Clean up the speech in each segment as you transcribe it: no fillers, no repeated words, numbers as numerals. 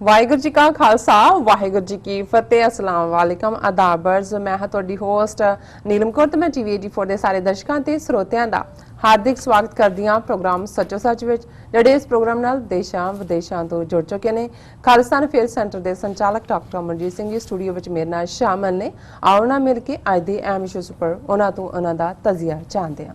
ਵਾਹਿਗੁਰੂ ਜੀ ਕਾ ਖਾਲਸਾ ਵਾਹਿਗੁਰੂ ਜੀ ਕੀ ਫਤਿਹ। ਅਸਲਾਮ ਵਾਲੇਕਮ ਆਦਾਬਰਜ਼। ਮੈਂ ਹਾਂ ਤੁਹਾਡੀ ਹੋਸਟ ਨੀਲਮ ਕੌਰ ਤੇ ਮੈਂ ਟੀਵੀ 84 ਦੇ ਸਾਰੇ ਦਰਸ਼ਕਾਂ ਤੇ ਸਰੋਤਿਆਂ ਦਾ ਹਾਰਦਿਕ ਸਵਾਗਤ ਕਰਦੀ ਹਾਂ ਪ੍ਰੋਗਰਾਮ ਸੱਚੋ ਸੱਚ ਵਿੱਚ, ਜਿਹੜੇ ਇਸ ਪ੍ਰੋਗਰਾਮ ਨਾਲ ਦੇਸ਼ਾਂ ਵਿਦੇਸ਼ਾਂ ਤੋਂ ਜੁੜ ਚੁੱਕੇ ਨੇ। ਖਾਲਿਸਤਾਨ ਅਫੇਅਰ ਸੈਂਟਰ ਦੇ ਸੰਚਾਲਕ ਡਾਕਟਰ ਅਮਰਜੀਤ ਸਿੰਘ ਜੀ ਸਟੂਡੀਓ ਵਿੱਚ ਮੇਰੇ ਨਾਲ ਸ਼ਾਮਲ ਨੇ। ਆਓ ਨਾ ਮਿਲ ਕੇ ਅੱਜ ਦੇ ਅਹਿਮ ਇਸ਼ੂਜ਼ ਉੱਪਰ ਉਹਨਾਂ ਤੋਂ ਉਹਨਾਂ ਦਾ ਤਜ਼ੀਆ ਜਾਣਦੇ ਹਾਂ।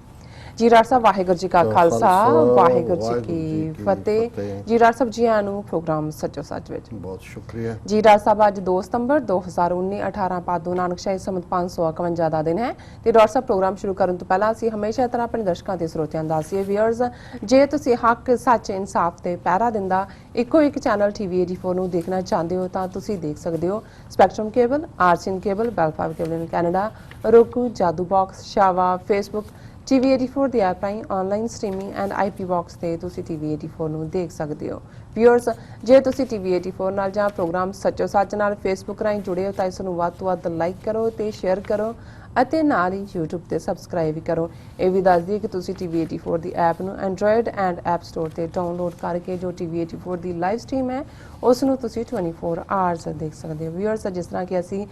ਜੀ ਡਾਕਟਰ ਸਾਹਿਬ ਵਾਹਿਗੁਰੂ ਜੀ ਕਾ ਖਾਲਸਾ ਵਾਹਿਗੁਰੂ ਜੀ ਕੀ ਫਤਿਹ। ਜੀ ਡਾਕਟਰ ਸਾਹਿਬ ਜੀ ਆਇਆਂ ਨੂੰ ਪ੍ਰੋਗਰਾਮ ਸੱਚੋ ਸੱਚ ਵਿੱਚ ਬਹੁਤ ਸ਼ੁਕਰੀਆ। ਜੀ ਡਾਕਟਰ ਸਾਹਿਬ ਅੱਜ 2 ਸਤੰਬਰ 2019 18 ਪਾਦੋ ਨਾਨਕਸ਼ਾਹੀ ਸੰਮਤ 551 ਦਾ ਦਿਨ ਹੈ ਤੇ ਡਾਕਟਰ ਸਾਹਿਬ ਪ੍ਰੋਗਰਾਮ ਸ਼ੁਰੂ ਕਰਨ ਤੋਂ ਪਹਿਲਾਂ ਅਸੀਂ ਹਮੇਸ਼ਾ ਤਰ੍ਹਾਂ ਆਪਣੇ ਦਰਸ਼ਕਾਂ ਤੇ ਸਰੋਤਿਆਂ ਦਾ ਦੱਸੀਏ ਵੀਅਰਜ਼, ਜੇ ਤੁਸੀਂ ਹੱਕ ਸੱਚ ਇਨਸਾਫ ਤੇ ਪਹਿਰਾ ਦਿੰਦਾ ਇੱਕੋ ਇੱਕ ਚੈਨਲ ਟੀਵੀ 84 ਨੂੰ ਦੇਖਣਾ ਚਾਹੁੰਦੇ ਹੋ ਤਾਂ ਤੁਸੀਂ ਦੇਖ ਸਕਦੇ ਹੋ Spectrum cable, RCN cable, Bell Fibe cable in Canada, roku, Jadoo box, ਸ਼ਾਵਾ, ਫੇਸਬੁੱਕ, TV 84 ਦੀ ਐਪ ਰਾਹੀਂ online streaming and IP box ਤੇ ਤੁਸੀਂ TV 84 ਨੂੰ ਦੇਖ ਸਕਦੇ ਹੋ। ਵੀਅਰਸ, ਜੇ ਤੁਸੀਂ TV 84 ਨਾਲ ਜਾਂ ਪ੍ਰੋਗਰਾਮ ਸੱਚੋ ਸੱਚ ਨਾਲ ਫੇਸਬੁੱਕ ਰਾਹੀਂ ਜੁੜੇ ਹੋ ਤਾਂ ਇਸ ਨੂੰ ਵੱਧ ਤੋਂ ਵੱਧ ਲਾਈਕ ਕਰੋ ਤੇ ਸ਼ੇਅਰ ਕਰੋ ਅਤੇ ਨਾਲ ਹੀ YouTube ਤੇ ਸਬਸਕ੍ਰਾਈਬ ਵੀ ਕਰੋ। ਇਹ ਵੀ ਦੱਸ ਦਈਏ ਕਿ ਤੁਸੀਂ TV 84 ਦੀ ਐਪ ਨੂੰ ਐਂਡਰੋਇਡ ਐਂਡ ਐਪ ਸਟੋਰ ਤੇ ਡਾਊਨਲੋਡ ਕਰਕੇ ਜੋ TV 84 ਦੀ ਲਾਈਵ ਸਟ੍ਰੀਮ ਹੈ ਉਸ ਨੂੰ ਤੁਸੀਂ 24 ਆਵਰਸ ਦੇਖ ਸਕਦੇ ਹੋ। ਵੀਅਰਸ, ਜਿਸ ਤਰ੍ਹਾਂ ਕਿ ਅਸੀਂ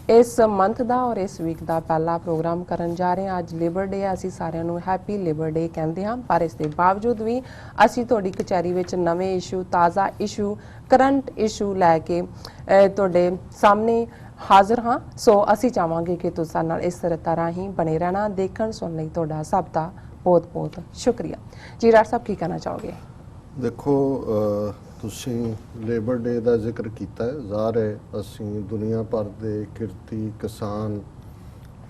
ਇਸ ਮੰਥ ਦਾ ਔਰ ਇਸ ਵੀਕ ਦਾ ਪਹਿਲਾ ਪ੍ਰੋਗਰਾਮ ਕਰਨ ਜਾ ਰਹੇ ਹਾਂ। ਅੱਜ ਲੇਬਰ ਡੇ ਹੈ, ਅਸੀਂ ਸਾਰਿਆਂ ਨੂੰ ਹੈਪੀ ਲੇਬਰ ਡੇ ਕਹਿੰਦੇ ਹਾਂ, ਪਰ ਇਸ ਦੇ ਬਾਵਜੂਦ ਵੀ ਅਸੀਂ ਤੁਹਾਡੀ ਕਚਹਿਰੀ ਵਿੱਚ ਨਵੇਂ ਇਸ਼ੂ, ਤਾਜ਼ਾ ਇਸ਼ੂ, ਕਰੰਟ ਇਸ਼ੂ ਲੈ ਕੇ ਤੁਹਾਡੇ ਸਾਹਮਣੇ ਹਾਜ਼ਰ ਹਾਂ। ਸੋ ਅਸੀਂ ਚਾਹਾਂਗੇ ਕਿ ਤੁਸੀਂ ਸਾਡੇ ਨਾਲ ਇਸ ਤਰ੍ਹਾਂ ਹੀ ਬਣੇ ਰਹਿਣਾ। ਦੇਖਣ ਸੁਣਨ ਲਈ ਤੁਹਾਡਾ ਸਭ ਦਾ ਬਹੁਤ ਬਹੁਤ ਸ਼ੁਕਰੀਆ। ਜੀ ਡਾਕਟਰ ਸਾਹਿਬ ਕੀ ਕਹਿਣਾ ਚਾਹੋਗੇ? ਦੇਖੋ, ਤੁਸੀਂ ਲੇਬਰ ਡੇ ਦਾ ਜ਼ਿਕਰ ਕੀਤਾ ਹੈ। ਜ਼ਾਹਰ ਹੈ ਅਸੀਂ ਦੁਨੀਆ ਭਰ ਦੇ ਕਿਰਤੀ ਕਿਸਾਨ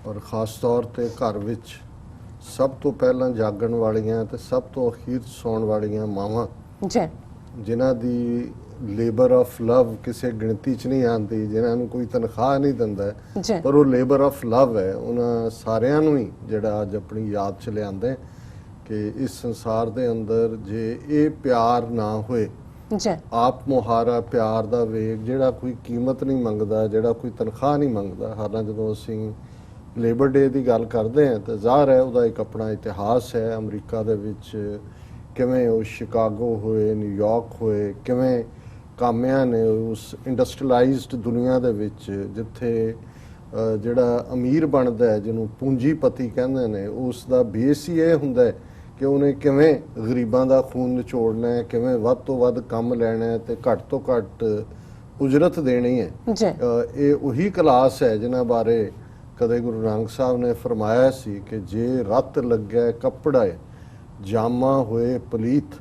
ਔਰ ਖ਼ਾਸ ਤੌਰ ਤੇ ਘਰ ਵਿੱਚ ਸਭ ਤੋਂ ਪਹਿਲਾਂ ਜਾਗਣ ਵਾਲੀਆਂ ਤੇ ਸਭ ਤੋਂ ਅਖੀਰ ਸੌਣ ਵਾਲੀਆਂ ਮਾਵਾਂ, ਜੀ, ਜਿਨ੍ਹਾਂ ਦੀ ਲੇਬਰ ਆਫ ਲਵ ਕਿਸੇ ਗਿਣਤੀ 'ਚ ਨਹੀਂ ਆਉਂਦੀ, ਜਿਨ੍ਹਾਂ ਨੂੰ ਕੋਈ ਤਨਖਾਹ ਨਹੀਂ ਦਿੰਦਾ ਪਰ ਉਹ ਲੇਬਰ ਆਫ ਲਵ ਹੈ, ਉਹਨਾਂ ਸਾਰਿਆਂ ਨੂੰ ਹੀ ਜਿਹੜਾ ਅੱਜ ਆਪਣੀ ਯਾਦ 'ਚ ਲਿਆਂਦੇ ਕਿ ਇਸ ਸੰਸਾਰ ਦੇ ਅੰਦਰ ਜੇ ਇਹ ਪਿਆਰ ਨਾ ਹੋਏ, ਆਪ ਮੁਹਾਰਾ ਪਿਆਰ ਦਾ ਵੇਗ ਜਿਹੜਾ ਕੋਈ ਕੀਮਤ ਨਹੀਂ ਮੰਗਦਾ, ਜਿਹੜਾ ਕੋਈ ਤਨਖਾਹ ਨਹੀਂ ਮੰਗਦਾ। ਹਾਲਾਂਕਿ ਜਦੋਂ ਅਸੀਂ ਲੇਬਰ ਡੇ ਦੀ ਗੱਲ ਕਰਦੇ ਹਾਂ ਤਾਂ ਜ਼ਾਹਰ ਹੈ ਉਹਦਾ ਇੱਕ ਆਪਣਾ ਇਤਿਹਾਸ ਹੈ। ਅਮਰੀਕਾ ਦੇ ਵਿੱਚ ਕਿਵੇਂ ਉਹ ਸ਼ਿਕਾਗੋ ਹੋਏ, ਨਿਊਯਾਰਕ ਹੋਏ, ਕਿਵੇਂ ਕਾਮਿਆਂ ਨੇ ਉਸ ਇੰਡਸਟਰੀਅਲਾਈਜ਼ਡ ਦੁਨੀਆ ਦੇ ਵਿੱਚ ਜਿੱਥੇ ਜਿਹੜਾ ਅਮੀਰ ਬਣਦਾ ਹੈ, ਜਿਹਨੂੰ ਪੂੰਜੀਪਤੀ ਕਹਿੰਦੇ ਨੇ, ਉਸ ਦਾ ਬੇਸ ਹੀ ਇਹ ਹੁੰਦਾ ਹੈ ਕਿ ਉਹਨੇ ਕਿਵੇਂ ਗਰੀਬਾਂ ਦਾ ਖੂਨ ਨਿਚੋੜਨਾ ਹੈ, ਕਿਵੇਂ ਵੱਧ ਤੋਂ ਵੱਧ ਕੰਮ ਲੈਣਾ ਹੈ ਤੇ ਘੱਟ ਤੋਂ ਘੱਟ ਉਜਰਤ ਦੇਣੀ ਹੈ। ਇਹ ਉਹੀ ਕਲਾਸ ਹੈ ਜਿਨ੍ਹਾਂ ਬਾਰੇ ਕਦੇ ਗੁਰੂ ਨਾਨਕ ਸਾਹਿਬ ਨੇ ਫਰਮਾਇਆ ਸੀ ਕਿ ਜੇ ਰੱਤ ਲੱਗਿਆ ਕੱਪੜਾ ਜਾਮਾ ਹੋਏ ਪਲੀਤ,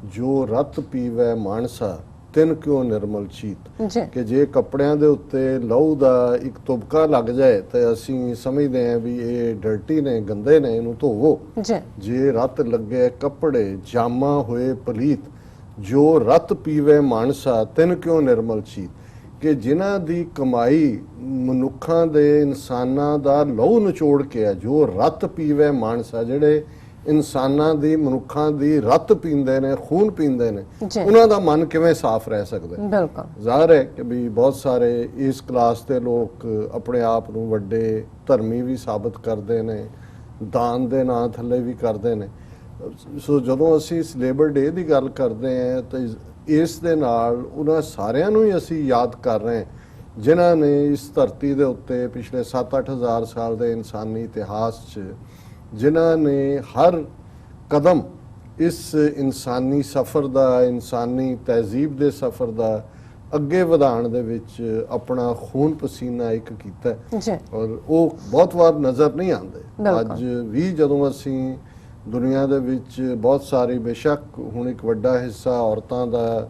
ਜੋ ਰੱਤ ਪੀਵੈ ਮਾਨਸਾ ਤਿੰਨ ਕਿਉਂ ਨਿਰਮਲ ਚੀਤ। ਕਿ ਜੇ ਕੱਪੜਿਆਂ ਦੇ ਉੱਤੇ ਲਹੂ ਦਾ ਇੱਕ ਤੁਬਕਾ ਲੱਗ ਜਾਏ ਤੇ ਅਸੀਂ ਸਮਝਦੇ ਹਾਂ ਵੀ ਇਹ ਡਰਟੀ ਨੇ, ਗੰਦੇ ਨੇ, ਇਹਨੂੰ ਧੋਵੋ। ਜੇ ਰੱਤ ਲੱਗੇ ਕੱਪੜੇ ਜਾਮਾ ਹੋਏ ਪਲੀਤ, ਜੋ ਰੱਤ ਪੀਵੇ ਮਾਨਸਾ ਤਿੰਨ ਕਿਉਂ ਨਿਰਮਲ ਚੀਤ। ਕਿ ਜਿਨ੍ਹਾਂ ਦੀ ਕਮਾਈ ਮਨੁੱਖਾਂ ਦੇ, ਇਨਸਾਨਾਂ ਦਾ ਲਹੂ ਨਿਚੋੜ ਕੇ ਹੈ, ਜੋ ਰੱਤ ਪੀਵੇ ਮਾਨਸਾ, ਜਿਹੜੇ ਇਨਸਾਨਾਂ ਦੀ, ਮਨੁੱਖਾਂ ਦੀ ਰੱਤ ਪੀਂਦੇ ਨੇ, ਖੂਨ ਪੀਂਦੇ ਨੇ, ਉਹਨਾਂ ਦਾ ਮਨ ਕਿਵੇਂ ਸਾਫ਼ ਰਹਿ ਸਕਦਾ? ਜ਼ਾਹਰ ਹੈ ਕਿ ਵੀ ਬਹੁਤ ਸਾਰੇ ਇਸ ਕਲਾਸ ਦੇ ਲੋਕ ਆਪਣੇ ਆਪ ਨੂੰ ਵੱਡੇ ਧਰਮੀ ਵੀ ਸਾਬਤ ਕਰਦੇ ਨੇ, ਦਾਨ ਦੇ ਨਾਂ ਥੱਲੇ ਵੀ ਕਰਦੇ ਨੇ। ਸੋ ਜਦੋਂ ਅਸੀਂ ਇਸ ਲੇਬਰ ਡੇ ਦੀ ਗੱਲ ਕਰਦੇ ਹਾਂ ਤਾਂ ਇਸ ਦੇ ਨਾਲ ਉਹਨਾਂ ਸਾਰਿਆਂ ਨੂੰ ਹੀ ਅਸੀਂ ਯਾਦ ਕਰ ਰਹੇ ਹਾਂ ਜਿਨ੍ਹਾਂ ਨੇ ਇਸ ਧਰਤੀ ਦੇ ਉੱਤੇ ਪਿਛਲੇ 7-8 ਹਜ਼ਾਰ ਸਾਲ ਦੇ ਇਨਸਾਨੀ ਇਤਿਹਾਸ 'ਚ, ਜਿਨ੍ਹਾਂ ਨੇ ਹਰ ਕਦਮ ਇਸ ਇਨਸਾਨੀ ਸਫ਼ਰ ਦਾ, ਇਨਸਾਨੀ ਤਹਿਜ਼ੀਬ ਦੇ ਸਫ਼ਰ ਦਾ ਅੱਗੇ ਵਧਾਉਣ ਦੇ ਵਿੱਚ ਆਪਣਾ ਖੂਨ ਪਸੀਨਾ ਇੱਕ ਕੀਤਾ ਔਰ ਉਹ ਬਹੁਤ ਵਾਰ ਨਜ਼ਰ ਨਹੀਂ ਆਉਂਦੇ। ਅੱਜ ਵੀ ਜਦੋਂ ਅਸੀਂ ਦੁਨੀਆ ਦੇ ਵਿੱਚ ਬਹੁਤ ਸਾਰੀ, ਬੇਸ਼ੱਕ ਹੁਣ ਇੱਕ ਵੱਡਾ ਹਿੱਸਾ ਔਰਤਾਂ ਦਾ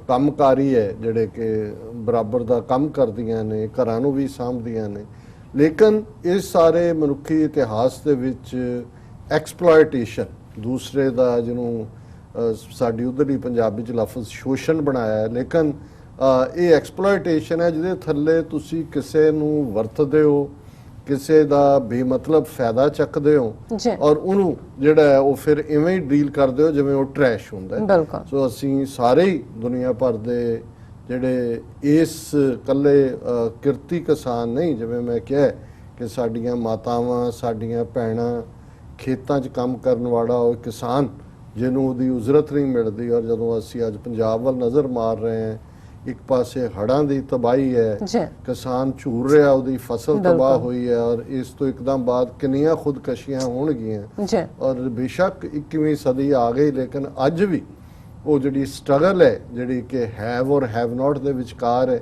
ਕੰਮਕਾਰੀ ਹੈ, ਜਿਹੜੇ ਕਿ ਬਰਾਬਰ ਦਾ ਕੰਮ ਕਰਦੀਆਂ ਨੇ, ਘਰਾਂ ਨੂੰ ਵੀ ਸਾਂਭਦੀਆਂ ਨੇ, ਲੇਕਿਨ ਇਸ ਸਾਰੇ ਮਨੁੱਖੀ ਇਤਿਹਾਸ ਦੇ ਵਿੱਚ ਐਕਸਪਲੋਇਟੇਸ਼ਨ, ਦੂਸਰੇ ਦਾ, ਜਿਹਨੂੰ ਸਾਡੀ ਉਧਰਲੀ ਪੰਜਾਬੀ 'ਚ ਲਫ਼ਜ਼ ਸ਼ੋਸ਼ਣ ਬਣਾਇਆ ਹੈ, ਲੇਕਿਨ ਇਹ ਐਕਸਪਲੋਇਟੇਸ਼ਨ ਹੈ ਜਿਹਦੇ ਥੱਲੇ ਤੁਸੀਂ ਕਿਸੇ ਨੂੰ ਵਰਤਦੇ ਹੋ, ਕਿਸੇ ਦਾ ਬੇਮਤਲਬ ਫਾਇਦਾ ਚੱਕਦੇ ਹੋ ਔਰ ਉਹਨੂੰ ਜਿਹੜਾ ਹੈ ਉਹ ਫਿਰ ਇਵੇਂ ਹੀ ਡੀਲ ਕਰਦੇ ਹੋ ਜਿਵੇਂ ਉਹ ਟਰੈਸ਼ ਹੁੰਦਾ। ਸੋ ਅਸੀਂ ਸਾਰੇ ਹੀ ਦੁਨੀਆ ਭਰ ਦੇ ਜਿਹੜੇ ਇਸ ਇਕੱਲੇ ਕਿਰਤੀ ਕਿਸਾਨ ਨਹੀਂ, ਜਿਵੇਂ ਮੈਂ ਕਿਹਾ ਕਿ ਸਾਡੀਆਂ ਮਾਤਾਵਾਂ, ਸਾਡੀਆਂ ਭੈਣਾਂ, ਖੇਤਾਂ 'ਚ ਕੰਮ ਕਰਨ ਵਾਲਾ ਉਹ ਕਿਸਾਨ ਜਿਹਨੂੰ ਉਹਦੀ ਉਜਰਤ ਨਹੀਂ ਮਿਲਦੀ, ਔਰ ਜਦੋਂ ਅਸੀਂ ਅੱਜ ਪੰਜਾਬ ਵੱਲ ਨਜ਼ਰ ਮਾਰ ਰਹੇ ਹਾਂ ਇੱਕ ਪਾਸੇ ਹੜ੍ਹਾਂ ਦੀ ਤਬਾਹੀ ਹੈ, ਜੀ ਕਿਸਾਨ ਝੂਰ ਰਿਹਾ, ਉਹਦੀ ਫਸਲ ਤਬਾਹ ਹੋਈ ਹੈ, ਔਰ ਇਸ ਤੋਂ ਇੱਕਦਮ ਬਾਅਦ ਕਿੰਨੀਆਂ ਖੁਦਕਸ਼ੀਆਂ ਹੋਣਗੀਆਂ। ਜੀ ਔਰ ਬੇਸ਼ੱਕ 21ਵੀਂ ਸਦੀ ਆ ਗਈ, ਲੇਕਿਨ ਅੱਜ ਵੀ ਉਹ ਜਿਹੜੀ ਸਟਰਗਲ ਹੈ, ਜਿਹੜੀ ਕਿ ਹੈਵ ਔਰ ਹੈਵ ਨਾਟ ਦੇ ਵਿਚਕਾਰ ਹੈ,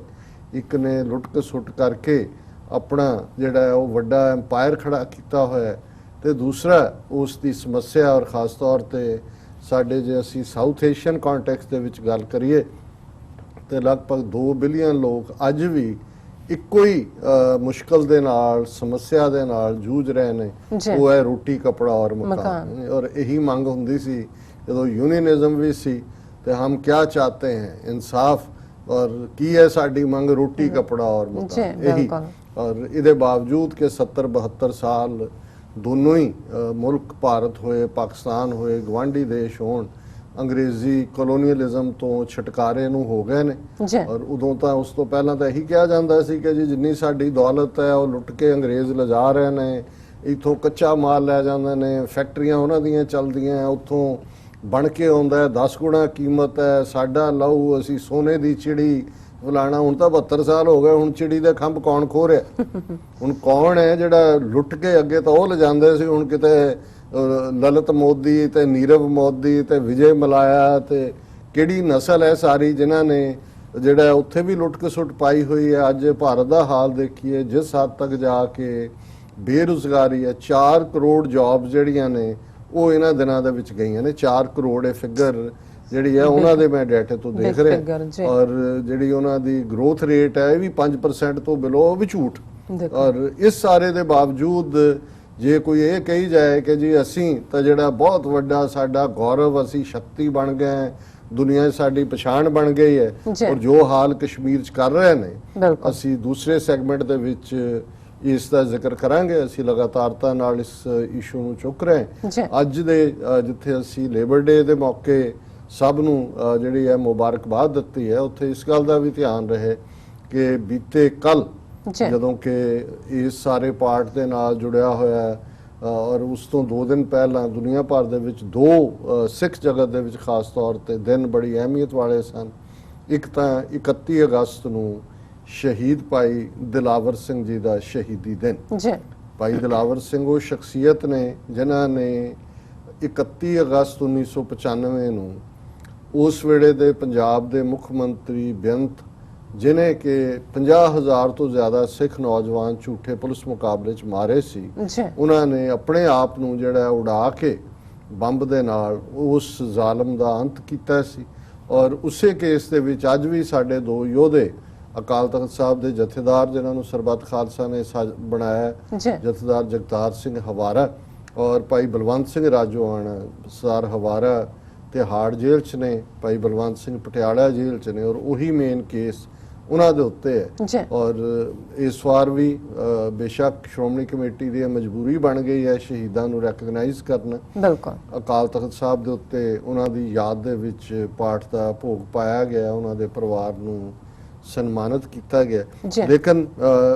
ਇੱਕ ਨੇ ਲੁੱਟ ਖਸੁੱਟ ਕਰਕੇ ਆਪਣਾ ਜਿਹੜਾ ਉਹ ਵੱਡਾ ਐਮਪਾਇਰ ਖੜਾ ਕੀਤਾ ਹੋਇਆ ਹੈ, ਤੇ ਦੂਸਰਾ ਉਸ ਦੀ ਸਮੱਸਿਆ, ਔਰ ਖਾਸ ਤੌਰ ਤੇ ਸਾਡੇ ਜੇ ਅਸੀਂ ਸਾਊਥ ਏਸ਼ੀਅਨ ਕੰਟੈਕਸਟ ਦੇ ਵਿੱਚ ਗੱਲ ਕਰੀਏ ਤੇ ਲਗਭਗ 2 ਬਿਲੀਅਨ ਲੋਕ ਅੱਜ ਵੀ ਇੱਕੋ ਹੀ ਮੁਸ਼ਕਲ ਦੇ ਨਾਲ, ਸਮੱਸਿਆ ਦੇ ਨਾਲ ਜੂਝ ਰਹੇ ਨੇ, ਉਹ ਹੈ ਰੋਟੀ, ਕਪੜਾ ਔਰ ਮਕਾਨ। ਔਰ ਇਹੀ ਮੰਗ ਹੁੰਦੀ ਸੀ ਜਦੋਂ यूनियनिज्म भी सी, तो हम क्या चाहते हैं, इंसाफ, और की है साड़ी मंग रोटी, कपड़ा और मकान, यही। और इहदे बावजूद के 70-72 साल दोनों ही मुल्क भारत होए, पाकिस्तान होए, गवांढी देश होण, अंग्रेजी कॉलोनीअलिज्म तो छुटकारे नूं हो गए ने। और उदों तां उस तो पहलां तां यही कहा जांदा सी कि जी जिन्नी साडी दौलत है वो लुट के अंग्रेज लिजा रहे ने, इत्थों कच्चा माल लै जांदे ने, फैक्ट्रियां उन्हां दियां चलदियां, उत्थों बन के आउंदा है, 10 गुणा कीमत है, साडा लहू, असी सोने दी चिड़ी फलाना। हुण तां 72 साल हो गए, हुण चिड़ी दे खंभ कौन खो रहा, हुण कौन है जिहड़ा लुट के, अगे तां ओह लिजांदे सी, हुण किते ललित मोदी ते नीरव मोदी ते विजय मलाया ते किहड़ी नस्ल है सारी जिन्हां ने जिहड़ा उत्थे भी लुट खसुट पाई हुई है। अज भारत दा हाल देखिए, जिस हद तक जाके बेरोजगारी है, 4 करोड़ जॉब जिहड़ियां ने ਉਹ ਇਹਨਾਂ ਦਿਨਾਂ ਦੇ ਵਿੱਚ ਗਈਆਂ ਨੇ। 4 ਕਰੋੜ ਇਹ ਫਿਗਰ ਜਿਹੜੀ ਹੈ ਉਹਨਾਂ ਦੇ ਮੈਂ ਡਾਟੇ ਤੋਂ ਦੇਖ ਰਿਹਾ, ਔਰ ਜਿਹੜੀ ਉਹਨਾਂ ਦੀ ਗਰੋਥ ਰੇਟ ਹੈ ਇਹ ਵੀ 5% ਤੋਂ ਬਿਲੋ, ਉਹ ਵੀ ਝੂਠ। ਔਰ ਇਸ ਸਾਰੇ ਦੇ ਬਾਵਜੂਦ ਜੇ ਕੋਈ ਇਹ ਕਹੀ ਜਾਏ ਕਿ ਜੀ ਅਸੀਂ ਤਾਂ ਜਿਹੜਾ ਬਹੁਤ ਵੱਡਾ ਸਾਡਾ ਗੌਰਵ, ਅਸੀਂ ਸ਼ਕਤੀ ਬਣ ਗਏ, ਦੁਨੀਆ 'ਚ ਸਾਡੀ ਪਛਾਣ ਬਣ ਗਈ ਹੈ, ਔਰ ਜੋ ਹਾਲ ਕਸ਼ਮੀਰ 'ਚ ਕਰ ਰਹੇ ਨੇ, ਅਸੀਂ ਦੂਸਰੇ ਸੈਗਮੈਂਟ ਦੇ ਵਿੱਚ ਇਸ ਦਾ ਜ਼ਿਕਰ ਕਰਾਂਗੇ। ਅਸੀਂ ਲਗਾਤਾਰਤਾ ਨਾਲ ਇਸ ਇਸ਼ੂ ਨੂੰ ਚੁੱਕ ਰਹੇ ਹਾਂ। ਅੱਜ ਦੇ ਜਿੱਥੇ ਅਸੀਂ ਲੇਬਰ ਡੇ ਦੇ ਮੌਕੇ ਸਭ ਨੂੰ ਜਿਹੜੀ ਹੈ ਮੁਬਾਰਕਬਾਦ ਦਿੱਤੀ ਹੈ, ਉੱਥੇ ਇਸ ਗੱਲ ਦਾ ਵੀ ਧਿਆਨ ਰਹੇ ਕਿ ਬੀਤੇ ਕੱਲ ਜਦੋਂ ਕਿ ਇਸ ਸਾਰੇ ਪਾਰਟ ਦੇ ਨਾਲ ਜੁੜਿਆ ਹੋਇਆ, ਔਰ ਉਸ ਤੋਂ 2 ਦਿਨ ਪਹਿਲਾਂ ਦੁਨੀਆ ਭਰ ਦੇ ਵਿੱਚ 2 ਸਿੱਖ ਜਗਤ ਦੇ ਵਿੱਚ ਖਾਸ ਤੌਰ ਤੇ ਦਿਨ ਬੜੀ ਅਹਿਮੀਅਤ ਵਾਲੇ ਸਨ। ਇੱਕ ਤਾਂ 31 ਅਗਸਤ ਨੂੰ ਸ਼ਹੀਦ ਭਾਈ ਦਿਲਾਵਰ ਸਿੰਘ ਜੀ ਦਾ ਸ਼ਹੀਦੀ ਦਿਨ। ਭਾਈ ਦਿਲਾਵਰ ਸਿੰਘ ਉਹ ਸ਼ਖਸੀਅਤ ਨੇ ਜਿਨ੍ਹਾਂ ਨੇ 31 ਅਗਸਤ 1995 ਨੂੰ ਉਸ ਵੇਲੇ ਦੇ ਪੰਜਾਬ ਦੇ ਮੁੱਖ ਮੰਤਰੀ ਬੇਅੰਤ, ਜਿਨੇ ਕਿ 50,000 ਤੋਂ ਜ਼ਿਆਦਾ ਸਿੱਖ ਨੌਜਵਾਨ ਝੂਠੇ ਪੁਲਿਸ ਮੁਕਾਬਲੇ 'ਚ ਮਾਰੇ ਸੀ, ਉਹਨਾਂ ਨੇ ਆਪਣੇ ਆਪ ਨੂੰ ਜਿਹੜਾ ਉਡਾ ਕੇ ਬੰਬ ਦੇ ਨਾਲ ਉਸ ਜ਼ਾਲਮ ਦਾ ਅੰਤ ਕੀਤਾ ਸੀ। ਔਰ ਉਸੇ ਕੇਸ ਦੇ ਵਿੱਚ ਅੱਜ ਵੀ ਸਾਡੇ 2 ਯੋਧੇ ਅਕਾਲ ਤਖਤ ਸਾਹਿਬ ਦੇ ਜਥੇਦਾਰ ਜਿਨ੍ਹਾਂ ਨੂੰ ਸਰਬੱਤ ਖਾਲਸਾ ਨੇ ਬਣਾਇਆ, ਜਥੇਦਾਰ ਜਗਤਾਰ ਸਿੰਘ ਹਵਾਰਾ ਔਰ ਭਾਈ ਬਲਵੰਤ ਸਿੰਘ ਰਾਜੋਆਣਾ, ਸਰ ਹਵਾਰਾ ਤੇ ਹਾਰਡ ਜੇਲ੍ਹ 'ਚ ਨੇ, ਭਾਈ ਬਲਵੰਤ ਸਿੰਘ ਪਟਿਆਲਾ ਜੇਲ੍ਹ 'ਚ ਨੇ, ਔਰ ਉਹੀ ਮੇਨ ਕੇਸ ਉਹਨਾਂ ਦੇ ਉੱਤੇ ਹੈ। ਔਰ ਇਸ ਵਾਰ ਵੀ ਬੇਸ਼ੱਕ ਸ਼੍ਰੋਮਣੀ ਕਮੇਟੀ ਦੀ ਮਜਬੂਰੀ ਬਣ ਗਈ ਹੈ ਸ਼ਹੀਦਾਂ ਨੂੰ ਰੈਕਗਨਾਈਜ਼ ਕਰਨਾ। ਅਕਾਲ ਤਖਤ ਸਾਹਿਬ ਦੇ ਉੱਤੇ ਉਹਨਾਂ ਦੀ ਯਾਦ ਦੇ ਵਿੱਚ ਪਾਠ ਦਾ ਭੋਗ ਪਾਇਆ ਗਿਆ, ਉਹਨਾਂ ਦੇ ਪਰਿਵਾਰ ਨੂੰ ਸਨਮਾਨਿਤ ਕੀਤਾ ਗਿਆ। ਲੇਕਿਨ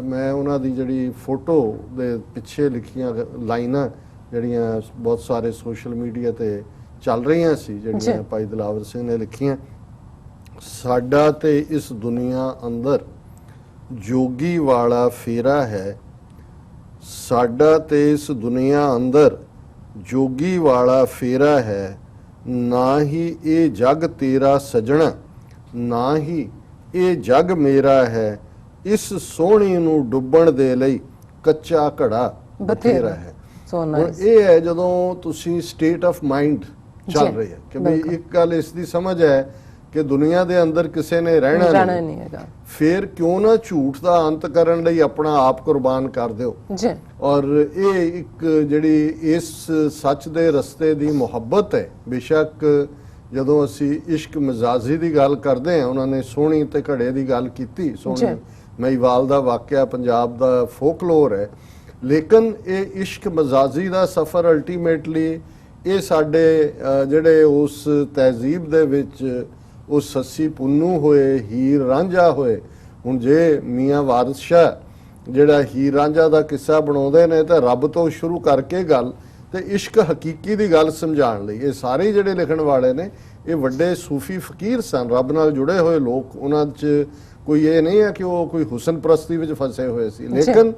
ਮੈਂ ਉਹਨਾਂ ਦੀ ਜਿਹੜੀ ਫੋਟੋ ਦੇ ਪਿੱਛੇ ਲਿਖੀਆਂ ਲਾਈਨਾਂ ਜਿਹੜੀਆਂ ਬਹੁਤ ਸਾਰੇ ਸੋਸ਼ਲ ਮੀਡੀਆ ਤੇ ਚੱਲ ਰਹੀਆਂ ਸੀ, ਜਿਹੜੀਆਂ ਭਾਈ ਦਿਲਾਵਰ ਸਿੰਘ ਨੇ ਲਿਖੀਆਂ, ਸਾਡਾ ਤੇ ਇਸ ਦੁਨੀਆ ਅੰਦਰ ਜੋਗੀ ਵਾਲਾ ਫੇਰਾ ਹੈ, ਸਾਡਾ ਤੇ ਇਸ ਦੁਨੀਆ ਅੰਦਰ ਜੋਗੀ ਵਾਲਾ ਫੇਰਾ ਹੈ, ਨਾ ਹੀ ਇਹ ਜਗ ਤੇਰਾ ਸਜਣਾ, ਨਾ ਹੀ ਇਹ ਜਗ ਮੇਰਾ ਹੈ, ਇਸ ਸੋਹਣੀ ਨੂੰ ਡੁੱਬਣ ਦੇ ਲਈ ਕੱਚਾ ਘੜਾ ਬਥੇਰਾ ਹੈ। ਇਹ ਹੈ ਜਦੋਂ ਤੁਸੀਂ ਸਟੇਟ ਆਫ ਮਾਈਂਡ ਚੱਲ ਰਹੀ ਹੈ ਕਿ ਬਈ ਇੱਕ ਗੱਲ ਇਸ ਦੀ ਸਮਝ ਹੈ ਕਿ ਦੁਨੀਆ ਦੇ ਅੰਦਰ ਕਿਸੇ ਨੇ ਰਹਿਣਾ ਨਹੀਂ ਹੈਗਾ, ਫਿਰ ਕਿਉਂ ਨਾ ਝੂਠ ਦਾ ਅੰਤ ਕਰਨ ਲਈ ਆਪਣਾ ਆਪ ਕੁਰਬਾਨ ਕਰ ਦਿਓ। ਔਰ ਇਹ ਇੱਕ ਜਿਹੜੀ ਇਸ ਸੱਚ ਦੇ ਰਸਤੇ ਦੀ ਮੁਹੱਬਤ ਹੈ। ਬੇਸ਼ੱਕ ਜਦੋਂ ਅਸੀਂ ਇਸ਼ਕ ਮਜ਼ਾਜੀ ਦੀ ਗੱਲ ਕਰਦੇ ਹਾਂ, ਉਹਨਾਂ ਨੇ ਸੋਹਣੀ ਤੇ ਘੜੇ ਦੀ ਗੱਲ ਕੀਤੀ, ਸੋਹਣੀ ਮਹੀਵਾਲ ਦਾ ਵਾਕਿਆ ਪੰਜਾਬ ਦਾ ਫੋਕਲੋਰ ਹੈ, ਲੇਕਿਨ ਇਹ ਇਸ਼ਕ ਮਜ਼ਾਜੀ ਦਾ ਸਫ਼ਰ ਅਲਟੀਮੇਟਲੀ ਇਹ ਸਾਡੇ ਜਿਹੜੇ ਉਸ ਤਹਿਜ਼ੀਬ ਦੇ ਵਿੱਚ ਉਸ ਸੱਸੀ ਪੁੰਨੂ ਹੋਏ, ਹੀਰ ਰਾਂਝਾ ਹੋਏ। ਹੁਣ ਜੇ ਮੀਆਂ ਵਾਰਿਸ ਸ਼ਾਹ ਜਿਹੜਾ ਹੀਰ ਰਾਂਝਾ ਦਾ ਕਿੱਸਾ ਬਣਾਉਂਦੇ ਨੇ ਤਾਂ ਰੱਬ ਤੋਂ ਸ਼ੁਰੂ ਕਰਕੇ ਗੱਲ ਤੇ ਇਸ਼ਕ ਹਕੀਕੀ ਦੀ ਗੱਲ ਸਮਝਾਉਣ ਲਈ, ਇਹ ਸਾਰੇ ਜਿਹੜੇ ਲਿਖਣ ਵਾਲੇ ਨੇ ਇਹ ਵੱਡੇ ਸੂਫੀ ਫਕੀਰ ਸਨ, ਰੱਬ ਨਾਲ ਜੁੜੇ ਹੋਏ ਲੋਕ। ਉਹਨਾਂ 'ਚ ਕੋਈ ਇਹ ਨਹੀਂ ਹੈ ਕਿ ਉਹ ਕੋਈ ਹੁਸਨ ਪ੍ਰਸਤੀ ਵਿੱਚ ਫਸੇ ਹੋਏ ਸੀ, ਲੇਕਿਨ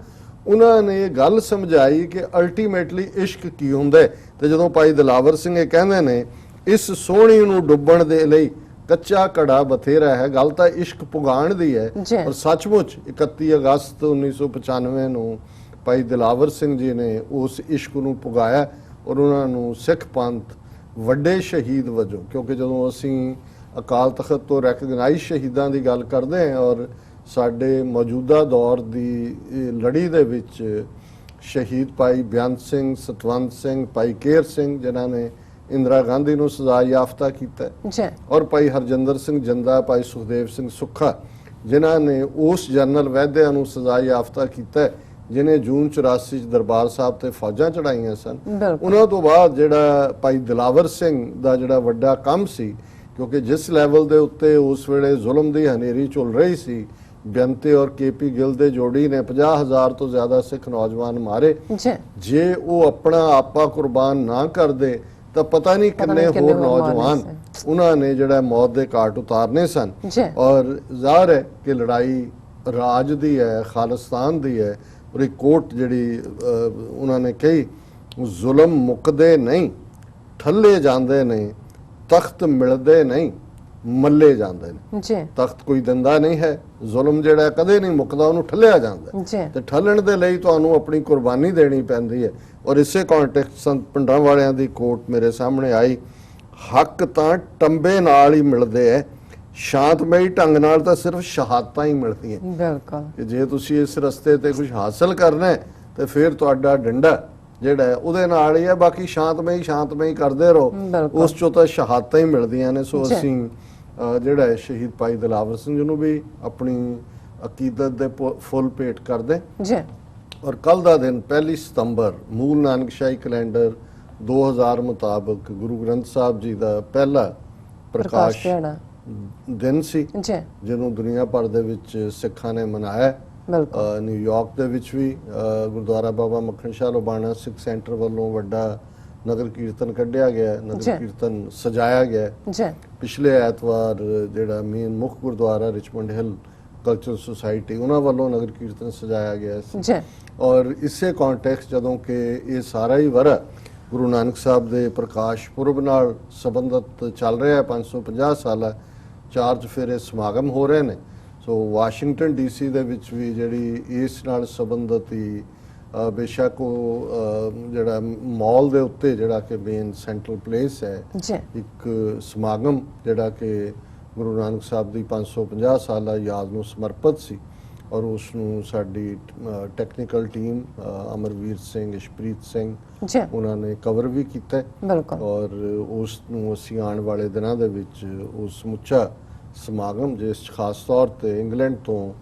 ਉਹਨਾਂ ਨੇ ਇਹ ਗੱਲ ਸਮਝਾਈ ਕਿ ਅਲਟੀਮੇਟਲੀ ਇਸ਼ਕ ਕੀ ਹੁੰਦਾ ਹੈ। ਤੇ ਜਦੋਂ ਭਾਈ ਦਿਲਾਵਰ ਸਿੰਘ ਇਹ ਕਹਿੰਦੇ ਨੇ ਇਸ ਸੋਹਣੀ ਨੂੰ ਡੁੱਬਣ ਦੇ ਲਈ ਕੱਚਾ ਘੜਾ ਬਥੇਰਾ ਹੈ, ਗੱਲ ਤਾਂ ਇਸ਼ਕ ਪੁਗਾਣ ਦੀ ਹੈ। ਔਰ ਸੱਚਮੁੱਚ 31 ਅਗਸਤ 1995 ਨੂੰ ਭਾਈ ਦਿਲਾਵਰ ਸਿੰਘ ਜੀ ਨੇ ਉਸ ਇਸ਼ਕ ਨੂੰ ਪੁਗਾਇਆ ਔਰ ਉਹਨਾਂ ਨੂੰ ਸਿੱਖ ਪੰਥ ਵੱਡੇ ਸ਼ਹੀਦ ਵਜੋਂ, ਕਿਉਂਕਿ ਜਦੋਂ ਅਸੀਂ ਅਕਾਲ ਤਖਤ ਤੋਂ ਰੈਕਗਨਾਈਜ਼ ਸ਼ਹੀਦਾਂ ਦੀ ਗੱਲ ਕਰਦੇ ਹਾਂ ਔਰ ਸਾਡੇ ਮੌਜੂਦਾ ਦੌਰ ਦੀ ਲੜੀ ਦੇ ਵਿੱਚ ਸ਼ਹੀਦ ਭਾਈ ਬੇਅੰਤ ਸਿੰਘ, ਸਤਵੰਤ ਸਿੰਘ, ਭਾਈ ਕੇਰ ਸਿੰਘ ਜਿਨ੍ਹਾਂ ਨੇ ਇੰਦਰਾ ਗਾਂਧੀ ਨੂੰ ਸਜ਼ਾ ਯਾਫਤਾ ਕੀਤਾ ਔਰ ਭਾਈ ਹਰਜਿੰਦਰ ਸਿੰਘ ਜੰਦਾ, ਭਾਈ ਸੁਖਦੇਵ ਸਿੰਘ ਸੁੱਖਾ ਜਿਨ੍ਹਾਂ ਨੇ ਉਸ ਜਨਰਲ ਵੈਦਿਆ ਨੂੰ ਸਜ਼ਾ ਯਾਫਤਾ ਕੀਤਾ ਜਿਹਨੇ ਜੂਨ 84 ਚ ਦਰਬਾਰ ਸਾਹਿਬ ਤੇ ਫੌਜਾਂ ਚੜਾਈਆਂ ਸਨ। ਉਹਨਾਂ ਤੋਂ ਬਾਅਦ ਜਿਹੜਾ ਭਾਈ ਦਿਲਾਵਰ ਸਿੰਘ ਦਾ ਜਿਹੜਾ ਵੱਡਾ ਕੰਮ ਸੀ, ਕਿਉਂਕਿ ਜਿਸ ਲੈਵਲ ਦੇ ਉੱਤੇ ਉਸ ਵੇਲੇ ਜ਼ੁਲਮ ਦੀ ਹਨੇਰੀ ਝੁੱਲ ਰਹੀ ਸੀ, ਬੇਅੰਤੇ ਔਰ ਕੇਪੀ ਗਿੱਲ ਦੇ ਜੋੜੀ ਨੇ 50,000 ਤੋਂ ਜ਼ਿਆਦਾ ਸਿੱਖ ਨੌਜਵਾਨ ਮਾਰੇ। ਜੇ ਉਹ ਆਪਣਾ ਆਪਾ ਕੁਰਬਾਨ ਨਾ ਕਰਦੇ ਤਾਂ ਪਤਾ ਨਹੀਂ ਕਿੰਨੇ ਹੋਰ ਨੌਜਵਾਨ ਉਹਨਾਂ ਨੇ ਜਿਹੜਾ ਮੌਤ ਦੇ ਘਾਟ ਉਤਾਰਨੇ ਸਨ। ਔਰ ਜ਼ਾਹਰ ਹੈ ਕਿ ਲੜਾਈ ਰਾਜ ਦੀ ਹੈ, ਖਾਲਿਸਤਾਨ ਦੀ ਹੈ। ਔਰ ਇੱਕ ਕੋਟ ਜਿਹੜੀ ਉਹਨਾਂ ਨੇ ਕਹੀ, ਜ਼ੁਲਮ ਮੁੱਕਦੇ ਨਹੀਂ, ਠੱਲੇ ਜਾਂਦੇ ਨੇ, ਤਖਤ ਮਿਲਦੇ ਨਹੀਂ, ਮੱਲੇ ਜਾਂਦੇ ਨੇ। ਤਖਤ ਕੋਈ ਦਿੰਦਾ ਨਹੀਂ ਹੈ, ਜ਼ੁਲਮ ਜਿਹੜਾ ਕਦੇ ਨਹੀਂ ਮੁੱਕਦਾ, ਉਹਨੂੰ ਠੱਲਿਆ ਜਾਂਦਾ ਤੇ ਠੱਲਣ ਦੇ ਲਈ ਤੁਹਾਨੂੰ ਆਪਣੀ ਕੁਰਬਾਨੀ ਦੇਣੀ ਪੈਂਦੀ ਹੈ। ਔਰ ਇਸੇ ਕੰਟੈਕਸਟ ਸੰਤ ਪਿੰਡਾਂ ਵਾਲਿਆਂ ਦੀ ਕੋਟ ਮੇਰੇ ਸਾਹਮਣੇ ਆਈ, ਹੱਕ ਤਾਂ ਟੰਬੇ ਨਾਲ ਹੀ ਮਿਲਦੇ ਐ, ਸ਼ਾਂਤਮਈ ਢੰਗ ਨਾਲ ਤਾਂ ਸਿਰਫ ਸ਼ਹਾਦਤਾਂ ਹੀ ਮਿਲਦੀਆਂ। ਬਿਲਕੁਲ, ਕਿ ਜੇ ਤੁਸੀਂ ਇਸ ਰਸਤੇ ਤੇ ਕੁਝ ਹਾਸਲ ਕਰਨਾ ਹੈ ਤੇ ਫਿਰ ਤੁਹਾਡਾ ਡੰਡਾ ਜਿਹੜਾ ਹੈ ਉਹਦੇ ਨਾਲ ਹੀ ਹੈ, ਬਾਕੀ ਸ਼ਾਂਤਮਈ ਕਰਦੇ ਰਹੋ, ਉਸ ਚੋਂ ਤਾਂ ਸ਼ਹਾਦਤਾਂ ਹੀ ਮਿਲਦੀਆਂ ਨੇ। ਸੋ ਅਸੀਂ ਜਿਹੜਾ ਹੈ ਸ਼ਹੀਦ ਭਾਈ ਦਿਲਾਵਰ ਸਿੰਘ ਜੀ ਨੂੰ ਵੀ ਆਪਣੀ ਅਕੀਦਤ ਦੇ ਫੁੱਲ ਭੇਟ ਕਰਦੇ ਜੀ। ਔਰ ਕੱਲ ਦਾ ਦਿਨ 1 ਸਤੰਬਰ ਮੂਲ ਨਾਨਕਸ਼ਾਹੀ ਕੈਲੰਡਰ 2000 ਮੁਤਾਬਕ ਗੁਰੂ ਗ੍ਰੰਥ ਸਾਹਿਬ ਜੀ ਦਾ ਪਹਿਲਾ ਪ੍ਰਕਾਸ਼ ਦਿਨ ਸੀ, ਜਿਹਨੂੰ ਦੁਨੀਆ ਭਰ ਦੇ ਵਿੱਚ ਸਿੱਖਾਂ ਨੇ ਮਨਾਇਆ। ਨਿਊਯਾਰਕ ਦੇ ਵਿੱਚ ਵੀ ਗੁਰਦੁਆਰਾ ਬਾਬਾ ਮੱਖਣ ਸ਼ਾਹ ਲੋਬਾਣਾ ਸਿੱਖ ਸੈਂਟਰ ਵੱਲੋਂ ਵੱਡਾ ਨਗਰ ਕੀਰਤਨ ਕੱਢਿਆ ਗਿਆ, ਨਗਰ ਕੀਰਤਨ ਸਜਾਇਆ ਗਿਆ। ਪਿਛਲੇ ਐਤਵਾਰ ਜਿਹੜਾ ਮੇਨ ਮੁੱਖ ਗੁਰਦੁਆਰਾ ਰਿਚਮੰਡ ਹਿੱਲ ਕਲਚਰਲ ਸੁਸਾਇਟੀ ਉਹਨਾਂ ਵੱਲੋਂ ਨਗਰ ਕੀਰਤਨ ਸਜਾਇਆ ਗਿਆ ਸੀ। ਔਰ ਇਸੇ ਕੰਟੈਕਸਟ ਜਦੋਂ ਕਿ ਇਹ ਸਾਰਾ ਹੀ ਵਰ੍ਹਾ ਗੁਰੂ ਨਾਨਕ ਸਾਹਿਬ ਦੇ ਪ੍ਰਕਾਸ਼ ਪੁਰਬ ਨਾਲ ਸੰਬੰਧਿਤ ਚੱਲ ਰਿਹਾ ਹੈ, 550 ਸਾਲਾ 4 ਚੁਫੇਰੇ ਸਮਾਗਮ ਹੋ ਰਹੇ ਨੇ। ਸੋ ਵਾਸ਼ਿੰਗਟਨ ਡੀਸੀ ਦੇ ਵਿੱਚ ਵੀ ਜਿਹੜੀ ਇਸ ਨਾਲ ਸੰਬੰਧਿਤ ਹੀ ਬੇਸ਼ੱਕ ਉਹ ਜਿਹੜਾ ਮਾਲ ਦੇ ਉੱਤੇ ਜਿਹੜਾ ਕਿ ਮੇਨ ਸੈਂਟਰਲ ਪਲੇਸ ਹੈ, ਇੱਕ ਸਮਾਗਮ ਜਿਹੜਾ ਕਿ ਗੁਰੂ ਨਾਨਕ ਸਾਹਿਬ ਦੀ 550 ਸਾਲਾ ਯਾਦ ਨੂੰ ਸਮਰਪਿਤ ਸੀ। ਔਰ ਉਸ ਨੂੰ ਸਾਡੀ ਟੈਕਨੀਕਲ ਟੀਮ ਅਮਰਵੀਰ ਸਿੰਘ, ਇਸ਼ਪ੍ਰੀਤ ਸਿੰਘ ਉਹਨਾਂ ਨੇ ਕਵਰ ਵੀ ਕੀਤਾ ਔਰ ਉਸ ਨੂੰ ਅਸੀਂ ਆਉਣ ਵਾਲੇ ਦਿਨਾਂ ਦੇ ਵਿੱਚ ਉਸ ਸਮੁੱਚਾ ਸਮਾਗਮ ਜਿਸ ਖਾਸ ਤੌਰ ਤੇ ਇੰਗਲੈਂਡ ਤੋਂ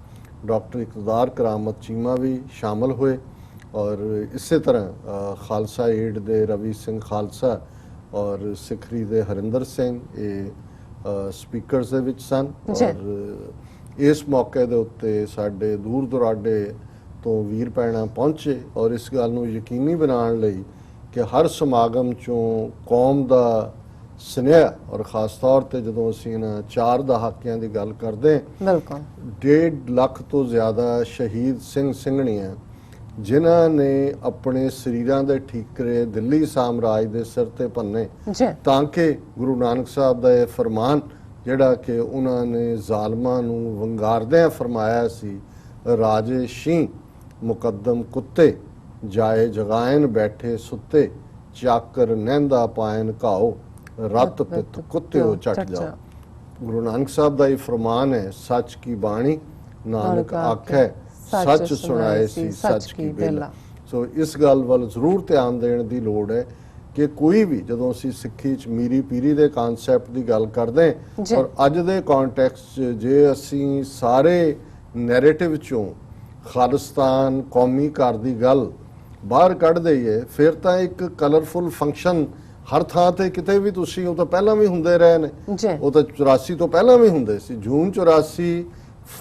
ਡਾਕਟਰ ਇਕਤਦਾਰ ਕਰਾਮਤ ਚੀਮਾ ਵੀ ਸ਼ਾਮਲ ਹੋਏ ਔਰ ਇਸੇ ਤਰ੍ਹਾਂ ਖਾਲਸਾ ਏਡ ਦੇ ਰਵੀ ਸਿੰਘ ਖਾਲਸਾ ਔਰ ਸਿੱਖਰੀ ਦੇ ਹਰਿੰਦਰ ਸਿੰਘ ਇਹ ਸਪੀਕਰਸ ਦੇ ਵਿੱਚ ਸਨ। ਔਰ ਇਸ ਮੌਕੇ ਦੇ ਉੱਤੇ ਸਾਡੇ ਦੂਰ ਦੁਰਾਡੇ ਤੋਂ ਵੀਰ ਭੈਣਾਂ ਪਹੁੰਚੇ ਔਰ ਇਸ ਗੱਲ ਨੂੰ ਯਕੀਨੀ ਬਣਾਉਣ ਲਈ ਕਿ ਹਰ ਸਮਾਗਮ ਚੋਂ ਕੌਮ ਦਾ ਸੁਨੇਹਾ ਔਰ ਖਾਸ ਤੌਰ ਤੇ ਜਦੋਂ ਅਸੀਂ ਇਹਨਾਂ 4 ਦਹਾਕਿਆਂ ਦੀ ਗੱਲ ਕਰਦੇ ਹਾਂ, 1.5 ਲੱਖ ਤੋਂ ਜ਼ਿਆਦਾ ਸ਼ਹੀਦ ਸਿੰਘ ਸਿੰਘਣੀਆਂ ਜਿਨ੍ਹਾਂ ਨੇ ਆਪਣੇ ਸਰੀਰਾਂ ਦੇ ਠੀਕਰੇ ਦਿੱਲੀ ਸਾਮਰਾਜ ਦੇ ਸਿਰ ਤੇ ਭੰਨੇ ਤਾਂ ਕਿ ਗੁਰੂ ਨਾਨਕ ਸਾਹਿਬ ਦਾ ਇਹ ਫਰਮਾਨ ਜਿਹੜਾ ਕਿ ਉਹਨਾਂ ਨੇ ਜ਼ਾਲਮਾਂ ਨੂੰ ਵੰਗਾਰਦਿਆਂ ਫਰਮਾਇਆ ਸੀ, ਰਾਜੇ ਸ਼ੀਂ ਮੁਕੱਦਮ ਕੁੱਤੇ ਜਾਏ ਜਗਾਇਨ ਬੈਠੇ ਸੁੱਤੇ, ਚਾਕਰ ਨਹਿੰਦਾ ਪਾਇਨ ਘਾਓ, ਰੱਤ ਪਿੱਤ ਕੁੱਤਿਓ ਚੱਟ ਜਾਓ। ਗੁਰੂ ਨਾਨਕ ਸਾਹਿਬ ਦਾ ਇਹ ਫਰਮਾਨ ਹੈ, ਸੱਚ ਕੀ ਬਾਣੀ ਨਾਨਕ ਆਖੈ, ਸੱਚ ਸੁਣਾਏ ਸੀ ਸੱਚ ਕੀ ਬੇਲਾ। ਸੋ ਇਸ ਗੱਲ ਵੱਲ ਜ਼ਰੂਰ ਧਿਆਨ ਦੇਣ ਦੀ ਲੋੜ ਹੈ ਕਿ ਕੋਈ ਵੀ ਜਦੋਂ ਅਸੀਂ ਸਿੱਖੀ ਚ ਮੀਰੀ ਪੀਰੀ ਦੇ ਕਨਸੈਪਟ ਦੀ ਗੱਲ ਕਰਦੇ ਔਰ ਅੱਜ ਦੇ ਕੰਟੈਕਸਟ ਜੇ ਅਸੀਂ ਸਾਰੇ ਨੈਰੇਟਿਵ ਚੋਂ ਖਾਲਿਸਤਾਨ ਕੌਮੀ ਘਰ ਦੀ ਗੱਲ ਬਾਹਰ ਕੱਢ ਦਈਏ, ਫਿਰ ਤਾਂ ਇੱਕ ਕਲਰਫੁਲ ਫੰਕਸ਼ਨ ਹਰ ਥਾਂ ਤੇ ਕਿਤੇ ਵੀ ਤੁਸੀਂ, ਉਹ ਤਾਂ ਪਹਿਲਾਂ ਵੀ ਹੁੰਦੇ ਰਹੇ ਨੇ, ਉਹ ਤਾਂ 84 ਤੋਂ ਪਹਿਲਾਂ ਵੀ ਹੁੰਦੇ ਸੀ। ਜੂਨ 84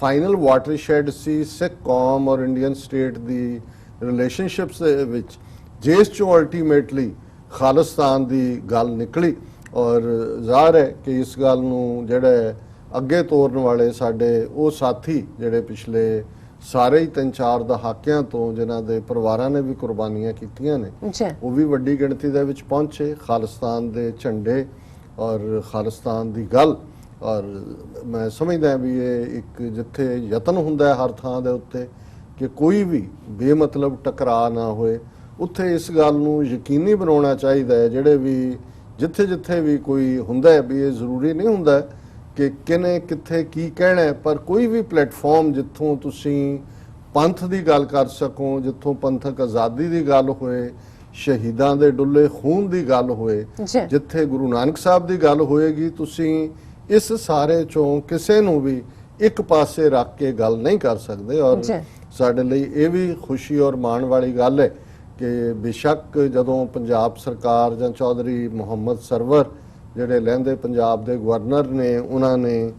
ਫਾਈਨਲ ਵਾਟਰਸ਼ੈਡ ਸੀ ਸਿੱਖ ਕੌਮ ਔਰ ਇੰਡੀਅਨ ਸਟੇਟ ਦੀ ਰਿਲੇਸ਼ਨਸ਼ਿਪਸ ਦੇ ਵਿੱਚ, ਜਿਸ ਚੋਂ ਅਲਟੀਮੇਟਲੀ ਖਾਲਿਸਤਾਨ ਦੀ ਗੱਲ ਨਿਕਲੀ ਔਰ ਜ਼ਾਹਰ ਹੈ ਕਿ ਇਸ ਗੱਲ ਨੂੰ ਜਿਹੜਾ ਅੱਗੇ ਤੋਰਨ ਵਾਲੇ ਸਾਡੇ ਉਹ ਸਾਥੀ ਜਿਹੜੇ ਪਿਛਲੇ ਸਾਰੇ ਹੀ 3-4 ਦਹਾਕਿਆਂ ਤੋਂ ਜਿਨ੍ਹਾਂ ਦੇ ਪਰਿਵਾਰਾਂ ਨੇ ਵੀ ਕੁਰਬਾਨੀਆਂ ਕੀਤੀਆਂ ਨੇ, ਉਹ ਵੀ ਵੱਡੀ ਗਿਣਤੀ ਦੇ ਵਿੱਚ ਪਹੁੰਚੇ। ਖਾਲਿਸਤਾਨ ਦੇ ਝੰਡੇ ਔਰ ਖਾਲਿਸਤਾਨ ਦੀ ਗੱਲ, ਔਰ ਮੈਂ ਸਮਝਦਾ ਵੀ ਇਹ ਇੱਕ ਜਿੱਥੇ ਯਤਨ ਹੁੰਦਾ ਹੈ ਹਰ ਥਾਂ ਦੇ ਉੱਤੇ ਕਿ ਕੋਈ ਵੀ ਬੇਮਤਲਬ ਟਕਰਾਅ ਨਾ ਹੋਏ, ਉੱਥੇ ਇਸ ਗੱਲ ਨੂੰ ਯਕੀਨੀ ਬਣਾਉਣਾ ਚਾਹੀਦਾ ਹੈ ਜਿਹੜੇ ਵੀ ਜਿੱਥੇ ਵੀ ਕੋਈ ਹੁੰਦਾ ਹੈ ਵੀ ਇਹ ਜ਼ਰੂਰੀ ਨਹੀਂ ਹੁੰਦਾ ਕਿ ਕਿਨੇ ਕਿੱਥੇ ਕੀ ਕਹਿਣਾ ਹੈ, ਪਰ ਕੋਈ ਵੀ ਪਲੇਟਫਾਰਮ ਜਿੱਥੋਂ ਤੁਸੀਂ ਪੰਥ ਦੀ ਗੱਲ ਕਰ ਸਕੋ, ਜਿੱਥੋਂ ਪੰਥਕ ਆਜ਼ਾਦੀ ਦੀ ਗੱਲ ਹੋਏ, ਸ਼ਹੀਦਾਂ ਦੇ ਡੁੱਲੇ ਖੂਨ ਦੀ ਗੱਲ ਹੋਏ, ਜਿੱਥੇ ਗੁਰੂ ਨਾਨਕ ਸਾਹਿਬ ਦੀ ਗੱਲ ਹੋਏਗੀ, ਤੁਸੀਂ ਇਸ ਸਾਰੇ ਚੋਂ ਕਿਸੇ ਨੂੰ ਵੀ ਇੱਕ ਪਾਸੇ ਰੱਖ ਕੇ ਗੱਲ ਨਹੀਂ ਕਰ ਸਕਦੇ। ਔਰ ਸਾਡੇ ਲਈ ਇਹ ਵੀ ਖੁਸ਼ੀ ਔਰ ਮਾਣ ਵਾਲੀ ਗੱਲ ਹੈ ਕਿ ਬੇਸ਼ੱਕ ਜਦੋਂ ਪੰਜਾਬ ਸਰਕਾਰ ਜਾਂ ਚੌਧਰੀ ਮੁਹੰਮਦ ਸਰਵਰ ਜਿਹੜੇ ਲਹਿੰਦੇ ਪੰਜਾਬ ਦੇ ਗਵਰਨਰ ਨੇ, ਉਹਨਾਂ ਨੇ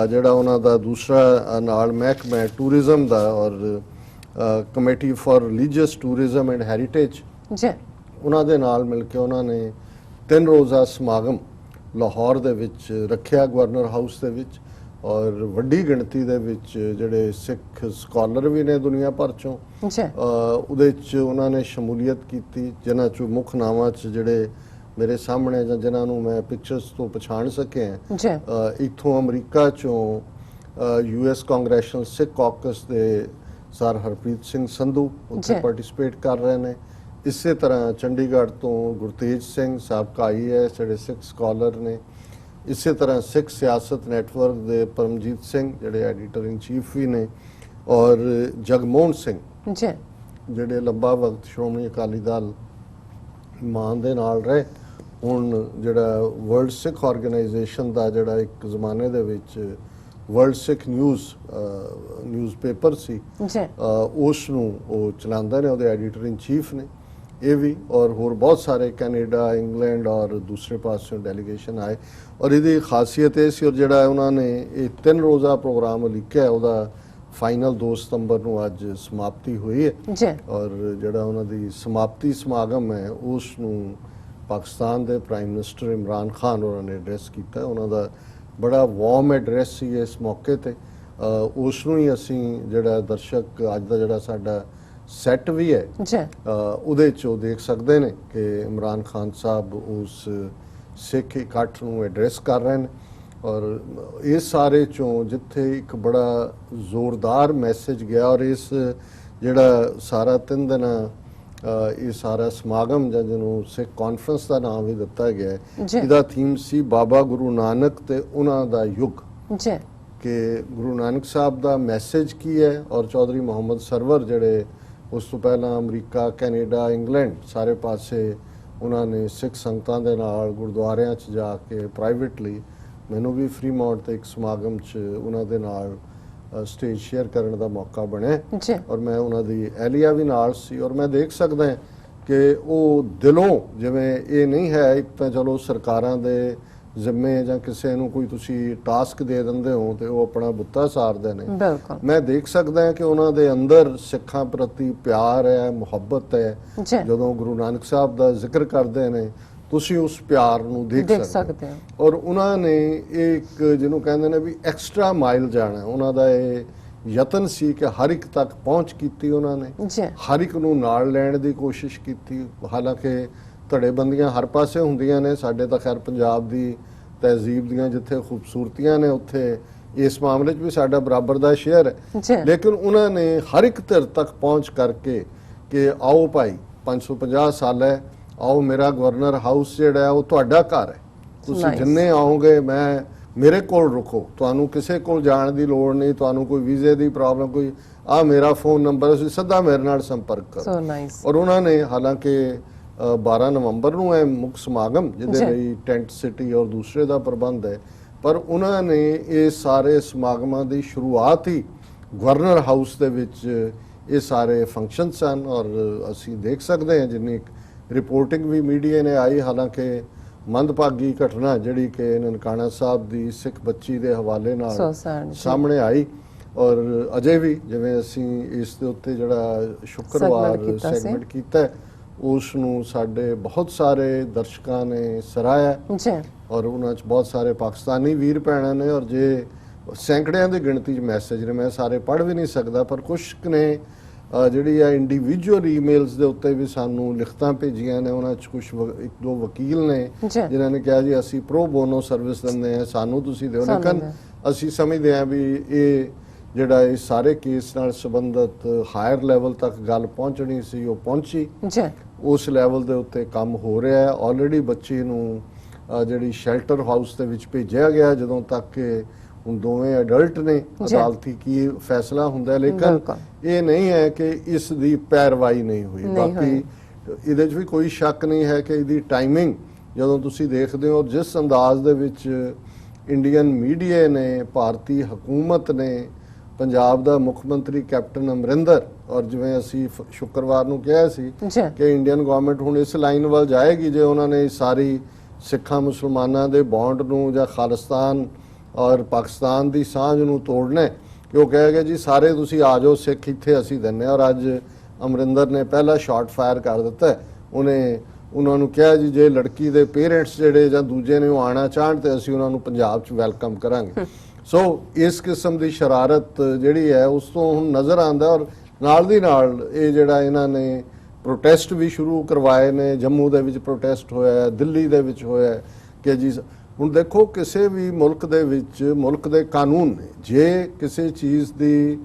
ਜਿਹੜਾ ਉਹਨਾਂ ਦਾ ਦੂਸਰਾ ਨਾਲ ਮਹਿਕਮਾ ਟੂਰਿਜ਼ਮ ਦਾ ਔਰ committee for religious tourism and heritage, ਉਹਨਾਂ ਦੇ ਨਾਲ ਮਿਲ ਕੇ ਉਹਨਾਂ ਨੇ 3 ਰੋਜ਼ਾ ਸਮਾਗਮ ਲਾਹੌਰ ਦੇ ਵਿੱਚ ਰੱਖਿਆ, ਗਵਰਨਰ ਹਾਊਸ ਦੇ ਵਿੱਚ। ਔਰ ਵੱਡੀ ਗਿਣਤੀ ਦੇ ਵਿੱਚ ਜਿਹੜੇ ਸਿੱਖ ਸਕਾਲਰ ਵੀ ਨੇ ਦੁਨੀਆ ਭਰ ਚੋਂ, ਉਹਦੇ 'ਚ ਉਹਨਾਂ ਨੇ ਸ਼ਮੂਲੀਅਤ ਕੀਤੀ, ਜਿਨ੍ਹਾਂ 'ਚੋਂ ਮੁੱਖ ਨਾਵਾਂ 'ਚ ਜਿਹੜੇ ਮੇਰੇ ਸਾਹਮਣੇ ਜਾਂ ਜਿਨ੍ਹਾਂ ਨੂੰ ਮੈਂ ਪਿਕਚਰਸ ਤੋਂ ਪਛਾਣ ਸਕਿਆ, ਇੱਥੋਂ ਅਮਰੀਕਾ 'ਚੋਂ US ਕਾਂਗਰੈਸ਼ਨਲ ਸਿੱਖ ਕਾਕਸ ਦੇ ਸਰ ਹਰਪ੍ਰੀਤ ਸਿੰਘ ਸੰਧੂ ਉੱਥੇ ਪਾਰਟਿਸਿਪੇਟ ਕਰ ਰਹੇ ਨੇ। ਇਸੇ ਤਰ੍ਹਾਂ ਚੰਡੀਗੜ੍ਹ ਤੋਂ ਗੁਰਤੇਜ ਸਿੰਘ ਸਾਬਕਾ IAS ਜਿਹੜੇ ਸਿੱਖ ਸਕਾਲਰ ਨੇ। ਇਸੇ ਤਰ੍ਹਾਂ ਸਿੱਖ ਸਿਆਸਤ ਨੈਟਵਰਕ ਦੇ ਪਰਮਜੀਤ ਸਿੰਘ ਜਿਹੜੇ ਐਡੀਟਰ ਇਨ ਚੀਫ ਵੀ ਨੇ, ਔਰ ਜਗਮੋਹਨ ਸਿੰਘ ਜਿਹੜੇ ਲੰਬਾ ਵਕਤ ਸ਼੍ਰੋਮਣੀ ਅਕਾਲੀ ਦਲ ਮਾਨ ਦੇ ਨਾਲ ਰਹੇ, ਹੁਣ ਜਿਹੜਾ ਵਰਲਡ ਸਿੱਖ ਆਰਗੇਨਾਈਜੇਸ਼ਨ ਦਾ ਜਿਹੜਾ ਇੱਕ ਜ਼ਮਾਨੇ ਦੇ ਵਿੱਚ ਵਰਲਡ ਸਿੱਖ ਨਿਊਜ਼ਪੇਪਰ ਸੀ, ਉਸ ਨੂੰ ਉਹ ਚਲਾਉਂਦੇ ਨੇ, ਉਹਦੇ ਐਡੀਟਰ ਇਨ ਚੀਫ ਨੇ ਇਹ ਵੀ। ਔਰ ਹੋਰ ਬਹੁਤ ਸਾਰੇ ਕੈਨੇਡਾ, ਇੰਗਲੈਂਡ ਔਰ ਦੂਸਰੇ ਪਾਸਿਓਂ ਡੈਲੀਗੇਸ਼ਨ ਆਏ। ਔਰ ਇਹਦੀ ਖਾਸੀਅਤ ਇਹ ਸੀ, ਔਰ ਜਿਹੜਾ ਉਹਨਾਂ ਨੇ ਇਹ 3 ਰੋਜ਼ਾ ਪ੍ਰੋਗਰਾਮ ਲਿਖਿਆ, ਉਹਦਾ ਫਾਈਨਲ 2 ਸਤੰਬਰ ਨੂੰ ਅੱਜ ਸਮਾਪਤੀ ਹੋਈ ਹੈ। ਔਰ ਜਿਹੜਾ ਉਹਨਾਂ ਦੀ ਸਮਾਪਤੀ ਸਮਾਗਮ ਹੈ ਉਸ ਨੂੰ ਪਾਕਿਸਤਾਨ ਦੇ ਪ੍ਰਾਈਮ ਮਿਨਿਸਟਰ ਇਮਰਾਨ ਖਾਨ ਉਹਨਾਂ ਨੇ ਐਡਰੈਸ ਕੀਤਾ। ਉਹਨਾਂ ਦਾ ਬੜਾ ਵਾਰਮ ਐਡਰੈਸ ਸੀ ਇਸ ਮੌਕੇ ਤੇ। ਉਸ ਨੂੰ ਹੀ ਅਸੀਂ ਜਿਹੜਾ ਦਰਸ਼ਕ ਅੱਜ ਦਾ ਜਿਹੜਾ ਸਾਡਾ ਸੈੱਟ ਵੀ ਹੈ ਉਹਦੇ 'ਚ ਉਹ ਦੇਖ ਸਕਦੇ ਨੇ ਕਿ ਇਮਰਾਨ ਖਾਨ ਸਾਹਿਬ ਉਸ ਸਿੱਖ ਇਕੱਠ ਨੂੰ ਐਡਰੈਸ ਕਰ ਰਹੇ ਨੇ। ਔਰ ਇਸ ਸਾਰੇ ਚੋਂ ਜਿੱਥੇ ਇੱਕ ਬੜਾ ਜ਼ੋਰਦਾਰ ਮੈਸੇਜ ਗਿਆ, ਔਰ ਇਸ ਜਿਹੜਾ ਸਾਰਾ 3 ਦਿਨਾਂ ਇਹ ਸਾਰਾ ਸਮਾਗਮ ਜਾਂ ਜਿਹਨੂੰ ਸਿੱਖ ਕਾਨਫਰੰਸ ਦਾ ਨਾਮ ਵੀ ਦਿੱਤਾ ਗਿਆ, ਇਹਦਾ ਥੀਮ ਸੀ ਬਾਬਾ ਗੁਰੂ ਨਾਨਕ ਤੇ ਉਹਨਾਂ ਦਾ ਯੁੱਗ, ਕਿ ਗੁਰੂ ਨਾਨਕ ਸਾਹਿਬ ਦਾ ਮੈਸੇਜ ਕੀ ਹੈ। ਔਰ ਚੌਧਰੀ ਮੁਹੰਮਦ ਸਰਵਰ ਜਿਹੜੇ ਉਸ ਤੋਂ ਪਹਿਲਾਂ ਅਮਰੀਕਾ, ਕੈਨੇਡਾ, ਇੰਗਲੈਂਡ ਸਾਰੇ ਪਾਸੇ ਉਹਨਾਂ ਨੇ ਸਿੱਖ ਸੰਗਤਾਂ ਦੇ ਨਾਲ ਗੁਰਦੁਆਰਿਆਂ 'ਚ ਜਾ ਕੇ ਪ੍ਰਾਈਵੇਟਲੀ, ਮੈਨੂੰ ਵੀ ਫਰੀਮਾਉਂਟ ਤੇ ਇੱਕ ਸਮਾਗਮ 'ਚ ਉਹਨਾਂ ਦੇ ਨਾਲ ਸਟੇਜ ਸ਼ੇਅਰ ਕਰਨ ਦਾ ਮੌਕਾ ਬਣਿਆ। ਔਰ ਮੈਂ ਉਹਨਾਂ ਦੀ ਐਲੀਆ ਵੀ ਨਾਲ ਸੀ। ਔਰ ਮੈਂ ਦੇਖ ਸਕਦਾ ਕਿ ਉਹ ਦਿਲੋਂ, ਜਿਵੇਂ ਇਹ ਨਹੀਂ ਹੈ ਇੱਕ ਤਾਂ ਚਲੋ ਸਰਕਾਰਾਂ ਦੇ ਜ਼ਿੰਮੇ ਜਾਂ ਕਿਸੇ ਨੂੰ ਕੋਈ ਤੁਸੀਂ ਟਾਸਕ ਦੇ ਦਿੰਦੇ ਹੋ ਤੇ ਉਹ ਆਪਣਾ ਬੁੱਤਾ ਸਾਰਦੇ ਨੇ, ਮੈਂ ਦੇਖ ਸਕਦਾ ਕਿ ਉਹਨਾਂ ਦੇ ਅੰਦਰ ਸਿੱਖਾਂ ਪ੍ਰਤੀ ਪਿਆਰ ਹੈ, ਮੁਹੱਬਤ ਹੈ। ਜਦੋਂ ਗੁਰੂ ਨਾਨਕ ਸਾਹਿਬ ਦਾ ਜ਼ਿਕਰ ਕਰਦੇ ਨੇ ਤੁਸੀਂ ਉਸ ਪਿਆਰ ਨੂੰ ਦੇਖ ਸਕਦੇ ਹੋ। ਔਰ ਉਹਨਾਂ ਨੇ ਇੱਕ ਜਿਹਨੂੰ ਕਹਿੰਦੇ ਨੇ ਵੀ ਐਕਸਟਰਾ ਮਾਈਲ ਜਾਣਾ, ਉਹਨਾਂ ਦਾ ਇਹ ਯਤਨ ਸੀ ਕਿ ਹਰ ਇੱਕ ਤੱਕ ਪਹੁੰਚ ਕੀਤੀ ਉਹਨਾਂ ਨੇ, ਹਰ ਇੱਕ ਨੂੰ ਨਾਲ ਲੈਣ ਦੀ ਕੋਸ਼ਿਸ਼ ਕੀਤੀ। ਹਾਲਾਂਕਿ ਧੜੇਬੰਦੀਆਂ ਹਰ ਪਾਸੇ ਹੁੰਦੀਆਂ ਨੇ, ਸਾਡੇ ਤਾਂ ਖੈਰ ਪੰਜਾਬ ਦੀ ਤਹਿਜ਼ੀਬ ਦੀਆਂ ਜਿੱਥੇ ਖੂਬਸੂਰਤੀਆਂ ਨੇ ਉੱਥੇ ਇਸ ਮਾਮਲੇ 'ਚ ਵੀ ਸਾਡਾ ਬਰਾਬਰ ਦਾ ਸ਼ੇਅਰ ਹੈ। ਲੇਕਿਨ ਉਹਨਾਂ ਨੇ ਹਰ ਇੱਕ ਧਿਰ ਤੱਕ ਪਹੁੰਚ ਕਰਕੇ ਕਿ ਆਓ ਭਾਈ 550 ਸਾਲ ਹੈ, ਆਓ ਮੇਰਾ ਗਵਰਨਰ ਹਾਊਸ ਜਿਹੜਾ ਉਹ ਤੁਹਾਡਾ ਘਰ ਹੈ, ਤੁਸੀਂ ਜਿੰਨੇ ਆਓਗੇ ਮੈਂ ਮੇਰੇ ਕੋਲ ਰੁਕੋ, ਤੁਹਾਨੂੰ ਕਿਸੇ ਕੋਲ ਜਾਣ ਦੀ ਲੋੜ ਨਹੀਂ, ਤੁਹਾਨੂੰ ਕੋਈ ਵੀਜ਼ੇ ਦੀ ਪ੍ਰੋਬਲਮ, ਕੋਈ ਮੇਰਾ ਫੋਨ ਨੰਬਰ, ਤੁਸੀਂ ਸਿੱਧਾ ਮੇਰੇ ਨਾਲ ਸੰਪਰਕ ਕਰੋ। ਔਰ ਉਹਨਾਂ ਨੇ ਹਾਲਾਂਕਿ 12 ਨਵੰਬਰ ਨੂੰ ਹੈ ਮੁੱਖ ਸਮਾਗਮ, ਜਿਹਦੇ ਲਈ ਟੈਂਟ ਸਿਟੀ ਔਰ ਦੂਸਰੇ ਦਾ ਪ੍ਰਬੰਧ ਹੈ, ਪਰ ਉਹਨਾਂ ਨੇ ਇਹ ਸਾਰੇ ਸਮਾਗਮਾਂ ਦੀ ਸ਼ੁਰੂਆਤ ਹੀ ਗਵਰਨਰ ਹਾਊਸ ਦੇ ਵਿੱਚ ਇਹ ਸਾਰੇ ਫੰਕਸ਼ਨ ਸਨ। ਔਰ ਅਸੀਂ ਦੇਖ ਸਕਦੇ ਹਾਂ ਜਿੰਨੀ ਰਿਪੋਰਟਿੰਗ ਵੀ ਮੀਡੀਆ ਨੇ ਆਈ, ਹਾਲਾਂਕਿ ਮੰਦਭਾਗੀ ਘਟਨਾ ਜਿਹੜੀ ਕਿ ਨਨਕਾਣਾ ਸਾਹਿਬ ਦੀ ਸਿੱਖ ਬੱਚੀ ਦੇ ਹਵਾਲੇ ਨਾਲ ਸਾਹਮਣੇ ਆਈ। ਔਰ ਅਜੇ ਵੀ ਜਿਵੇਂ ਅਸੀਂ ਇਸ ਦੇ ਉੱਤੇ ਜਿਹੜਾ ਸ਼ੁੱਕਰਵਾਰ ਸੈਗਮੈਂਟ ਕੀਤਾ, ਉਸ ਨੂੰ ਸਾਡੇ ਬਹੁਤ ਸਾਰੇ ਦਰਸ਼ਕਾਂ ਨੇ ਸਰਾਹਿਆ ਜੀ ਔਰ ਉਹਨਾਂ 'ਚ ਬਹੁਤ ਸਾਰੇ ਪਾਕਿਸਤਾਨੀ ਵੀਰ ਭੈਣਾਂ ਨੇ ਔਰ ਜੇ ਸੈਂਕੜਿਆਂ ਦੀ ਗਿਣਤੀ 'ਚ ਮੈਸੇਜ ਨੇ, ਮੈਂ ਸਾਰੇ ਪੜ੍ਹ ਵੀ ਨਹੀਂ ਸਕਦਾ, ਪਰ ਕੁਛ ਕੁ ਨੇ ਜਿਹੜੀ ਆ ਇੰਡੀਵਿਜੂਅਲ ਈਮੇਲਸ ਦੇ ਉੱਤੇ ਵੀ ਸਾਨੂੰ ਲਿਖਤਾਂ ਭੇਜੀਆਂ ਨੇ। ਉਹਨਾਂ 'ਚ ਕੁਝ ਇੱਕ ਦੋ ਵਕੀਲ ਨੇ ਜਿਨ੍ਹਾਂ ਨੇ ਕਿਹਾ ਜੀ ਅਸੀਂ ਪ੍ਰੋ ਬੋਨੋ ਸਰਵਿਸ ਦਿੰਦੇ ਹਾਂ, ਸਾਨੂੰ ਤੁਸੀਂ ਦਿਓ। ਲੇਕਿਨ ਅਸੀਂ ਸਮਝਦੇ ਹਾਂ ਵੀ ਇਹ ਜਿਹੜਾ ਇਹ ਸਾਰੇ ਕੇਸ ਨਾਲ ਸੰਬੰਧਿਤ ਹਾਇਰ ਲੈਵਲ ਤੱਕ ਗੱਲ ਪਹੁੰਚਣੀ ਸੀ, ਉਹ ਪਹੁੰਚੀ। ਉਸ ਲੈਵਲ ਦੇ ਉੱਤੇ ਕੰਮ ਹੋ ਰਿਹਾ ਹੈ। ਆਲਰੇਡੀ ਬੱਚੀ ਨੂੰ ਜਿਹੜੀ ਸ਼ੈਲਟਰ ਹਾਊਸ ਦੇ ਵਿੱਚ ਭੇਜਿਆ ਗਿਆ, ਜਦੋਂ ਤੱਕ ਕਿ ਹੁਣ ਦੋਵੇਂ ਅਡਲਟ ਨੇ, ਅਦਾਲਤੀ ਕੀ ਫੈਸਲਾ ਹੁੰਦਾ। ਲੇਕਿਨ ਇਹ ਨਹੀਂ ਹੈ ਕਿ ਇਸ ਦੀ ਪੈਰਵਾਈ ਨਹੀਂ ਹੋਈ। ਬਾਕੀ ਇਹਦੇ 'ਚ ਵੀ ਕੋਈ ਸ਼ੱਕ ਨਹੀਂ ਹੈ ਕਿ ਇਹਦੀ ਟਾਈਮਿੰਗ ਜਦੋਂ ਤੁਸੀਂ ਦੇਖਦੇ ਹੋ, ਜਿਸ ਅੰਦਾਜ਼ ਦੇ ਵਿੱਚ ਇੰਡੀਅਨ ਮੀਡੀਆ ਨੇ, ਭਾਰਤੀ ਹਕੂਮਤ ਨੇ, ਪੰਜਾਬ ਦਾ ਮੁੱਖ ਮੰਤਰੀ ਕੈਪਟਨ ਅਮਰਿੰਦਰ, ਔਰ ਜਿਵੇਂ ਅਸੀਂ ਸ਼ੁੱਕਰਵਾਰ ਨੂੰ ਕਿਹਾ ਸੀ ਕਿ ਇੰਡੀਅਨ ਗਵਰਨਮੈਂਟ ਹੁਣ ਇਸ ਲਾਈਨ ਵੱਲ ਜਾਏਗੀ ਜੇ ਉਹਨਾਂ ਨੇ ਸਾਰੀ ਸਿੱਖਾਂ ਮੁਸਲਮਾਨਾਂ ਦੇ ਬੌਂਡ ਨੂੰ ਜਾਂ ਖਾਲਿਸਤਾਨ ਔਰ ਪਾਕਿਸਤਾਨ ਦੀ ਸਾਂਝ ਨੂੰ ਤੋੜਨਾ, ਕਿ ਉਹ ਕਹੇਗਾ ਜੀ ਸਾਰੇ ਤੁਸੀਂ ਆ ਜਾਓ ਸਿੱਖ ਇੱਥੇ ਅਸੀਂ ਦਿੰਨੇ। ਔਰ ਅੱਜ ਅਮਰਿੰਦਰ ਨੇ ਪਹਿਲਾ ਸ਼ਾਟ ਫਾਇਰ ਕਰ ਦਿੱਤਾ। ਉਹਨੇ ਉਹਨਾਂ ਨੂੰ ਕਿਹਾ ਜੀ ਜੇ ਲੜਕੀ ਦੇ ਪੇਰੈਂਟਸ ਜਿਹੜੇ ਜਾਂ ਦੂਜੇ ਨੇ ਉਹ ਆਉਣਾ ਚਾਹਣ ਤੇ ਅਸੀਂ ਉਹਨਾਂ ਨੂੰ ਪੰਜਾਬ 'ਚ ਵੈਲਕਮ ਕਰਾਂਗੇ। ਸੋ ਇਸ ਕਿਸਮ ਦੀ ਸ਼ਰਾਰਤ ਜਿਹੜੀ ਹੈ ਉਸ ਤੋਂ ਹੁਣ ਨਜ਼ਰ ਆਉਂਦਾ। ਔਰ ਨਾਲ ਦੀ ਨਾਲ ਇਹ ਜਿਹੜਾ ਇਹਨਾਂ ਨੇ ਪ੍ਰੋਟੈਸਟ ਵੀ ਸ਼ੁਰੂ ਕਰਵਾਏ ਨੇ, ਜੰਮੂ ਦੇ ਵਿੱਚ ਪ੍ਰੋਟੈਸਟ ਹੋਇਆ, ਦਿੱਲੀ ਦੇ ਵਿੱਚ ਹੋਇਆ ਕਿ ਜੀ ਹੁਣ ਦੇਖੋ ਕਿਸੇ ਵੀ ਮੁਲਕ ਦੇ ਵਿੱਚ ਮੁਲਕ ਦੇ ਕਾਨੂੰਨ ਨੇ, ਜੇ ਕਿਸੇ ਚੀਜ਼ ਦੀ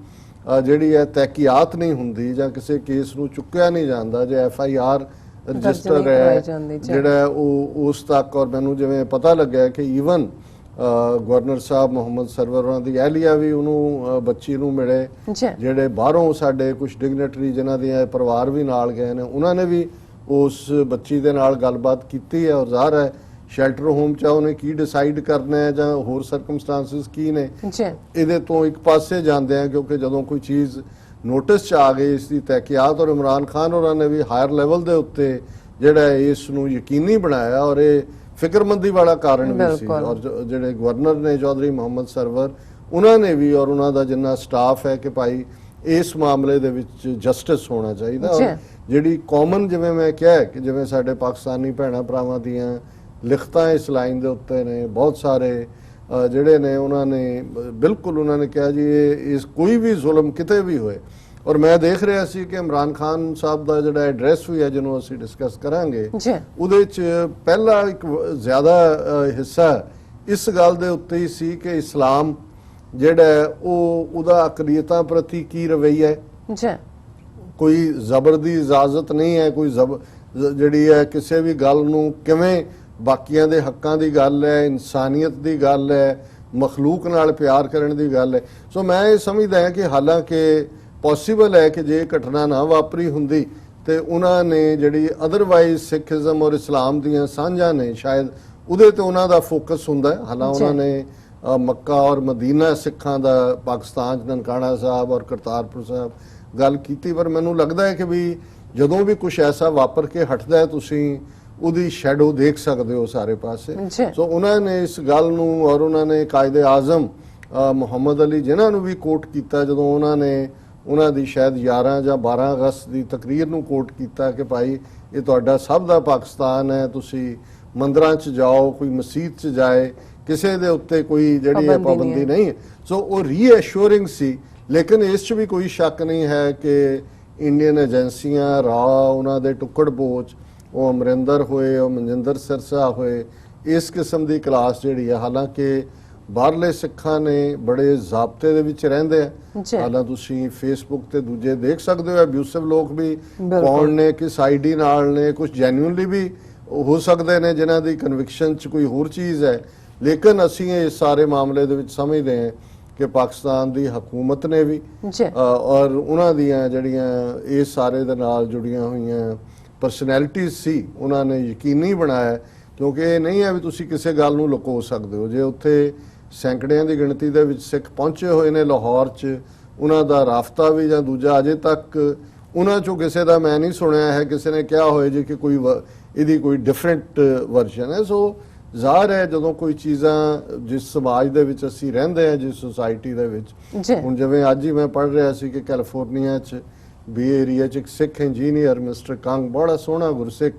ਜਿਹੜੀ ਹੈ ਤਹਿਕੀਆਤ ਨਹੀਂ ਹੁੰਦੀ ਜਾਂ ਕਿਸੇ ਕੇਸ ਨੂੰ ਚੁੱਕਿਆ ਨਹੀਂ ਜਾਂਦਾ, ਜੇ FIR ਰਜਿਸਟਰ ਹੈ ਜਿਹੜਾ ਉਹ ਉਸ ਤੱਕ, ਔਰ ਮੈਨੂੰ ਜਿਵੇਂ ਪਤਾ ਲੱਗਿਆ ਕਿ ਈਵਨ ਗਵਰਨਰ ਸਾਹਿਬ ਮੁਹੰਮਦ ਸਰਵਰ ਉਹਨਾਂ ਦੀ ਅਹਿਲੀਆ ਵੀ ਉਹਨੂੰ ਬੱਚੀ ਨੂੰ ਮਿਲੇ, ਜਿਹੜੇ ਬਾਹਰੋਂ ਸਾਡੇ ਕੁਝ ਡਿਗਨਿਟਰੀ ਜਿਨ੍ਹਾਂ ਦੇ ਪਰਿਵਾਰ ਵੀ ਨਾਲ ਗਏ ਨੇ, ਉਹਨਾਂ ਨੇ ਵੀ ਉਸ ਬੱਚੀ ਦੇ ਨਾਲ ਗੱਲਬਾਤ ਕੀਤੀ ਹੈ। ਔਰ ਜ਼ਾਹਰ ਹੈ ਸ਼ੈਲਟਰ ਹੋਮ 'ਚ ਉਹਨੇ ਕੀ ਡਿਸਾਈਡ ਕਰਨਾ ਹੈ ਜਾਂ ਹੋਰ ਸਰਕਮਸਟੈਂਸਸ ਕੀ ਨੇ, ਇਹਦੇ ਤੋਂ ਇੱਕ ਪਾਸੇ ਜਾਂਦੇ ਆ, ਕਿਉਂਕਿ ਜਦੋਂ ਕੋਈ ਚੀਜ਼ ਨੋਟਿਸ 'ਚ ਆ ਗਈ ਇਸ ਦੀ ਤਹਿਕੀਆਤ, ਔਰ ਇਮਰਾਨ ਖਾਨ ਉਹਨਾਂ ਨੇ ਵੀ ਹਾਇਰ ਲੈਵਲ ਦੇ ਉੱਤੇ ਜਿਹੜਾ ਇਸ ਨੂੰ ਯਕੀਨੀ ਬਣਾਇਆ, ਔਰ ਇਹ ਫਿਕਰਮੰਦੀ ਵਾਲਾ ਕਾਰਨ ਵੀ ਸੀ। ਔਰ ਜਿਹੜੇ ਗਵਰਨਰ ਨੇ ਚੌਧਰੀ ਮੁਹੰਮਦ ਸਰਵਰ, ਉਹਨਾਂ ਨੇ ਵੀ, ਔਰ ਉਹਨਾਂ ਦਾ ਜਿੰਨਾ ਸਟਾਫ ਹੈ ਕਿ ਭਾਈ ਇਸ ਮਾਮਲੇ ਦੇ ਵਿੱਚ ਜਸਟਿਸ ਹੋਣਾ ਚਾਹੀਦਾ। ਔਰ ਜਿਹੜੀ ਕਾਮਨ, ਜਿਵੇਂ ਮੈਂ ਕਿਹਾ ਕਿ ਜਿਵੇਂ ਸਾਡੇ ਪਾਕਿਸਤਾਨੀ ਭੈਣਾਂ ਭਰਾਵਾਂ ਦੀਆਂ ਲਿਖਤਾਂ ਇਸ ਲਾਈਨ ਦੇ ਉੱਤੇ ਨੇ, ਬਹੁਤ ਸਾਰੇ ਜਿਹੜੇ ਨੇ ਉਹਨਾਂ ਨੇ ਬਿਲਕੁਲ ਉਹਨਾਂ ਨੇ ਕਿਹਾ ਜੀ ਇਸ ਕੋਈ ਵੀ ਜ਼ੁਲਮ ਕਿਤੇ ਵੀ ਹੋਏ। ਔਰ ਮੈਂ ਦੇਖ ਰਿਹਾ ਸੀ ਕਿ ਇਮਰਾਨ ਖਾਨ ਸਾਹਿਬ ਦਾ ਜਿਹੜਾ ਐਡਰੈਸ ਵੀ ਹੈ ਜਿਹਨੂੰ ਅਸੀਂ ਡਿਸਕਸ ਕਰਾਂਗੇ, ਉਹਦੇ 'ਚ ਪਹਿਲਾ ਇੱਕ ਜ਼ਿਆਦਾ ਹਿੱਸਾ ਇਸ ਗੱਲ ਦੇ ਉੱਤੇ ਹੀ ਸੀ ਕਿ ਇਸਲਾਮ ਜਿਹੜਾ ਉਹਦਾ ਅਕਲੀਅਤਾਂ ਪ੍ਰਤੀ ਕੀ ਰਵੱਈਆ ਹੈ। ਕੋਈ ਜ਼ਬਰ ਦੀ ਇਜਾਜ਼ਤ ਨਹੀਂ ਹੈ, ਕੋਈ ਜਿਹੜੀ ਹੈ ਕਿਸੇ ਵੀ ਗੱਲ ਨੂੰ ਕਿਵੇਂ ਬਾਕੀਆਂ ਦੇ ਹੱਕਾਂ ਦੀ ਗੱਲ ਹੈ, ਇਨਸਾਨੀਅਤ ਦੀ ਗੱਲ ਹੈ, ਮਖਲੂਕ ਨਾਲ ਪਿਆਰ ਕਰਨ ਦੀ ਗੱਲ ਹੈ। ਸੋ ਮੈਂ ਇਹ ਸਮਝਦਾ ਹਾਂ ਕਿ ਹਾਲਾਂਕਿ ਪੋਸੀਬਲ ਹੈ ਕਿ ਜੇ ਘਟਨਾ ਨਾ ਵਾਪਰੀ ਹੁੰਦੀ ਤੇ ਉਹਨਾਂ ਨੇ ਜਿਹੜੀ ਅਦਰਵਾਈਜ਼ ਸਿੱਖੀਜ਼ਮ ਔਰ ਇਸਲਾਮ ਦੀਆਂ ਸਾਂਝਾਂ ਨੇ ਸ਼ਾਇਦ ਉਹਦੇ ਤੇ ਉਹਨਾਂ ਦਾ ਫੋਕਸ ਹੁੰਦਾ ਹੈ। ਹਾਲਾਂ ਉਹਨਾਂ ਨੇ ਮੱਕਾ ਔਰ ਮਦੀਨਾ ਸਿੱਖਾਂ ਦਾ, ਪਾਕਿਸਤਾਨ 'ਚ ਨਨਕਾਣਾ ਸਾਹਿਬ ਔਰ ਕਰਤਾਰਪੁਰ ਸਾਹਿਬ ਗੱਲ ਕੀਤੀ, ਪਰ ਮੈਨੂੰ ਲੱਗਦਾ ਹੈ ਕਿ ਵੀ ਜਦੋਂ ਵੀ ਕੁਝ ਐਸਾ ਵਾਪਰ ਕੇ ਹਟਦਾ ਹੈ ਤੁਸੀਂ ਉਹਦੀ ਸ਼ੈਡੋ ਦੇਖ ਸਕਦੇ ਹੋ ਸਾਰੇ ਪਾਸੇ। ਸੋ ਉਹਨਾਂ ਨੇ ਇਸ ਗੱਲ ਨੂੰ, ਔਰ ਉਹਨਾਂ ਨੇ ਕਾਇਦੇ ਆਜ਼ਮ ਮੁਹੰਮਦ ਅਲੀ ਜਿਨ੍ਹਾਂ ਨੂੰ ਵੀ ਕੋਟ ਕੀਤਾ, ਜਦੋਂ ਉਹਨਾਂ ਨੇ ਉਹਨਾਂ ਦੀ ਸ਼ਾਇਦ 11 ਜਾਂ 12 ਅਗਸਤ ਦੀ ਤਕਰੀਰ ਨੂੰ ਕੋਟ ਕੀਤਾ ਕਿ ਭਾਈ ਇਹ ਤੁਹਾਡਾ ਸਭ ਦਾ ਪਾਕਿਸਤਾਨ ਹੈ, ਤੁਸੀਂ ਮੰਦਰਾਂ 'ਚ ਜਾਓ, ਕੋਈ ਮਸਜਿਦ 'ਚ ਜਾਏ, ਕਿਸੇ ਦੇ ਉੱਤੇ ਕੋਈ ਜਿਹੜੀ ਹੈ ਪਾਬੰਦੀ ਨਹੀਂ ਹੈ। ਸੋ ਉਹ ਰੀਅਸ਼ੋਰਿੰਗ ਸੀ। ਲੇਕਿਨ ਇਸ 'ਚ ਵੀ ਕੋਈ ਸ਼ੱਕ ਨਹੀਂ ਹੈ ਕਿ ਇੰਡੀਅਨ ਏਜੰਸੀਆਂ, ਰਾਹ, ਉਹਨਾਂ ਦੇ ਟੁੱਕੜ ਬੋਚ, ਉਹ ਅਮਰਿੰਦਰ ਹੋਏ, ਉਹ ਮਨਜਿੰਦਰ ਸਿਰਸਾ ਹੋਏ, ਇਸ ਕਿਸਮ ਦੀ ਕਲਾਸ ਜਿਹੜੀ ਹੈ, ਹਾਲਾਂਕਿ ਬਾਹਰਲੇ ਸਿੱਖਾਂ ਨੇ ਬੜੇ ਜ਼ਾਬਤੇ ਦੇ ਵਿੱਚ ਰਹਿੰਦੇ ਆ। ਹਾਲਾਂ ਤੁਸੀਂ ਫੇਸਬੁੱਕ ਤੇ ਦੂਜੇ ਦੇਖ ਸਕਦੇ ਹੋ ਅਬਿਊਸਿਵ ਲੋਕ ਵੀ ਕੌਣ ਨੇ, ਕਿਸ ਆਈਡੀ ਨਾਲ ਨੇ, ਕੁਝ ਜੈਨੂਇਨਲੀ ਵੀ ਹੋ ਸਕਦੇ ਨੇ ਜਿਨ੍ਹਾਂ ਦੀ ਕਨਵਿਕਸ਼ਨ 'ਚ ਕੋਈ ਹੋਰ ਚੀਜ਼ ਹੈ। ਲੇਕਿਨ ਅਸੀਂ ਇਸ ਸਾਰੇ ਮਾਮਲੇ ਦੇ ਵਿੱਚ ਸਮਝਦੇ ਹਾਂ ਕਿ ਪਾਕਿਸਤਾਨ ਦੀ ਹਕੂਮਤ ਨੇ ਵੀ ਔਰ ਉਹਨਾਂ ਦੀਆਂ ਜਿਹੜੀਆਂ ਇਸ ਸਾਰੇ ਦੇ ਨਾਲ ਜੁੜੀਆਂ ਹੋਈਆਂ ਪਰਸਨੈਲਿਟੀਜ਼ ਸੀ, ਉਹਨਾਂ ਨੇ ਯਕੀਨੀ ਬਣਾਇਆ, ਕਿਉਂਕਿ ਇਹ ਨਹੀਂ ਹੈ ਵੀ ਤੁਸੀਂ ਕਿਸੇ ਗੱਲ ਨੂੰ ਲੁਕੋ ਸਕਦੇ ਹੋ। ਜੇ ਉੱਥੇ ਸੈਂਕੜਿਆਂ ਦੀ ਗਿਣਤੀ ਦੇ ਵਿੱਚ ਸਿੱਖ ਪਹੁੰਚੇ ਹੋਏ ਨੇ ਲਾਹੌਰ 'ਚ, ਉਹਨਾਂ ਦਾ ਰਾਫਤਾ ਵੀ ਜਾਂ ਦੂਜਾ ਅਜੇ ਤੱਕ ਉਹਨਾਂ 'ਚੋਂ ਕਿਸੇ ਦਾ ਮੈਂ ਨਹੀਂ ਸੁਣਿਆ ਹੈ ਕਿਸੇ ਨੇ ਕਿਹਾ ਹੋਏ ਜੀ ਕਿ ਕੋਈ ਇਹਦੀ ਕੋਈ ਡਿਫਰੈਂਟ ਵਰਜ਼ਨ ਹੈ। ਸੋ ਜ਼ਾਹਰ ਹੈ ਜਦੋਂ ਕੋਈ ਚੀਜ਼ਾਂ ਜਿਸ ਸਮਾਜ ਦੇ ਵਿੱਚ ਅਸੀਂ ਰਹਿੰਦੇ ਹਾਂ, ਜਿਸ ਸੁਸਾਇਟੀ ਦੇ ਵਿੱਚ, ਹੁਣ ਜਿਵੇਂ ਅੱਜ ਹੀ ਮੈਂ ਪੜ੍ਹ ਰਿਹਾ ਸੀ ਕਿ ਕੈਲੀਫੋਰਨੀਆ 'ਚ ਬੀ ਏਰੀਆ 'ਚ ਇੱਕ ਸਿੱਖ ਇੰਜੀਨੀਅਰ ਮਿਸਟਰ ਕੰਗ, ਬੜਾ ਸੋਹਣਾ ਗੁਰਸਿੱਖ,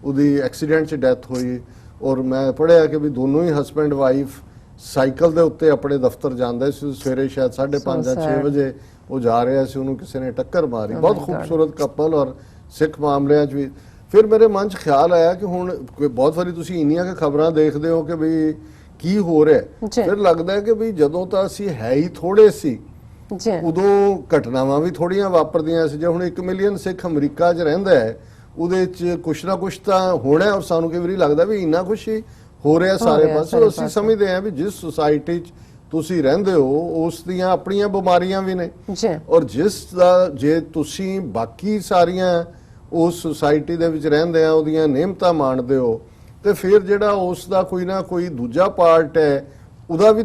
ਉਹਦੀ ਐਕਸੀਡੈਂਟ 'ਚ ਡੈਥ ਹੋਈ। ਔਰ ਮੈਂ ਪੜ੍ਹਿਆ ਕਿ ਵੀ ਦੋਨੋਂ ਹੀ ਹਸਬੈਂਡ ਵਾਈਫ ਸਾਈਕਲ ਦੇ ਉੱਤੇ ਆਪਣੇ ਦਫ਼ਤਰ ਜਾਂਦੇ ਸੀ। ਸਵੇਰੇ ਸ਼ਾਇਦ 5:30 ਜਾਂ 6 ਵਜੇ ਉਹ ਜਾ ਰਿਹਾ ਸੀ, ਉਹਨੂੰ ਕਿਸੇ ਨੇ ਟੱਕਰ ਮਾਰੀ। ਬਹੁਤ ਖੂਬਸੂਰਤ ਕਪਲ ਔਰ ਸਿੱਖ ਮਾਮਲਿਆਂ 'ਚ ਵੀ। ਫਿਰ ਮੇਰੇ ਮਨ 'ਚ ਖਿਆਲ ਆਇਆ ਕਿ ਹੁਣ ਬਹੁਤ ਵਾਰੀ ਤੁਸੀਂ ਇੰਨੀਆਂ ਕਿ ਖਬਰਾਂ ਦੇਖਦੇ ਹੋ ਕਿ ਵੀ ਕੀ ਹੋ ਰਿਹਾ, ਫਿਰ ਲੱਗਦਾ ਹੈ ਕਿ ਵੀ ਜਦੋਂ ਤਾਂ ਅਸੀਂ ਹੈ ਹੀ ਥੋੜੇ ਸੀ ਉਦੋਂ ਘਟਨਾਵਾਂ ਵੀ ਥੋੜੀਆਂ ਵਾਪਰਦੀਆਂ ਸੀ। ਜੇ ਹੁਣ 1 ਮਿਲੀਅਨ ਸਿੱਖ ਅਮਰੀਕਾ 'ਚ ਰਹਿੰਦਾ ਹੈ, ਉਹਦੇ 'ਚ ਕੁਛ ਨਾ ਕੁਛ ਤਾਂ ਹੋਣਾ। ਔਰ ਸਾਨੂੰ ਕਈ ਵਾਰੀ ਲੱਗਦਾ ਵੀ ਇੰਨਾ ਕੁਛ ਹੀ ਹੋ ਰਿਹਾ ਸਾਰੇ ਪਾਸੇ। ਅਸੀਂ ਸਮਝਦੇ ਹਾਂ ਵੀ ਜਿਸ ਸੁਸਾਇਟੀ 'ਚ ਤੁਸੀਂ ਰਹਿੰਦੇ ਹੋ ਉਸ ਦੀਆਂ ਆਪਣੀਆਂ ਬਿਮਾਰੀਆਂ ਵੀ ਨੇ, ਔਰ ਜਿਸ ਦਾ ਜੇ ਤੁਸੀਂ ਬਾਕੀ ਸਾਰੀਆਂ ਉਸ ਸੁਸਾਇਟੀ ਦੇ ਵਿੱਚ ਰਹਿੰਦੇ ਆ ਉਹਦੀਆਂ ਨਿਯਮਤਾਂ ਮੰਨਦੇ ਹੋ, ਤੇ ਫਿਰ ਜਿਹੜਾ ਉਸ ਦਾ ਕੋਈ ਨਾ ਕੋਈ ਦੂਜਾ ਪਾਰਟ ਹੈ ਉਹਦਾ ਵੀ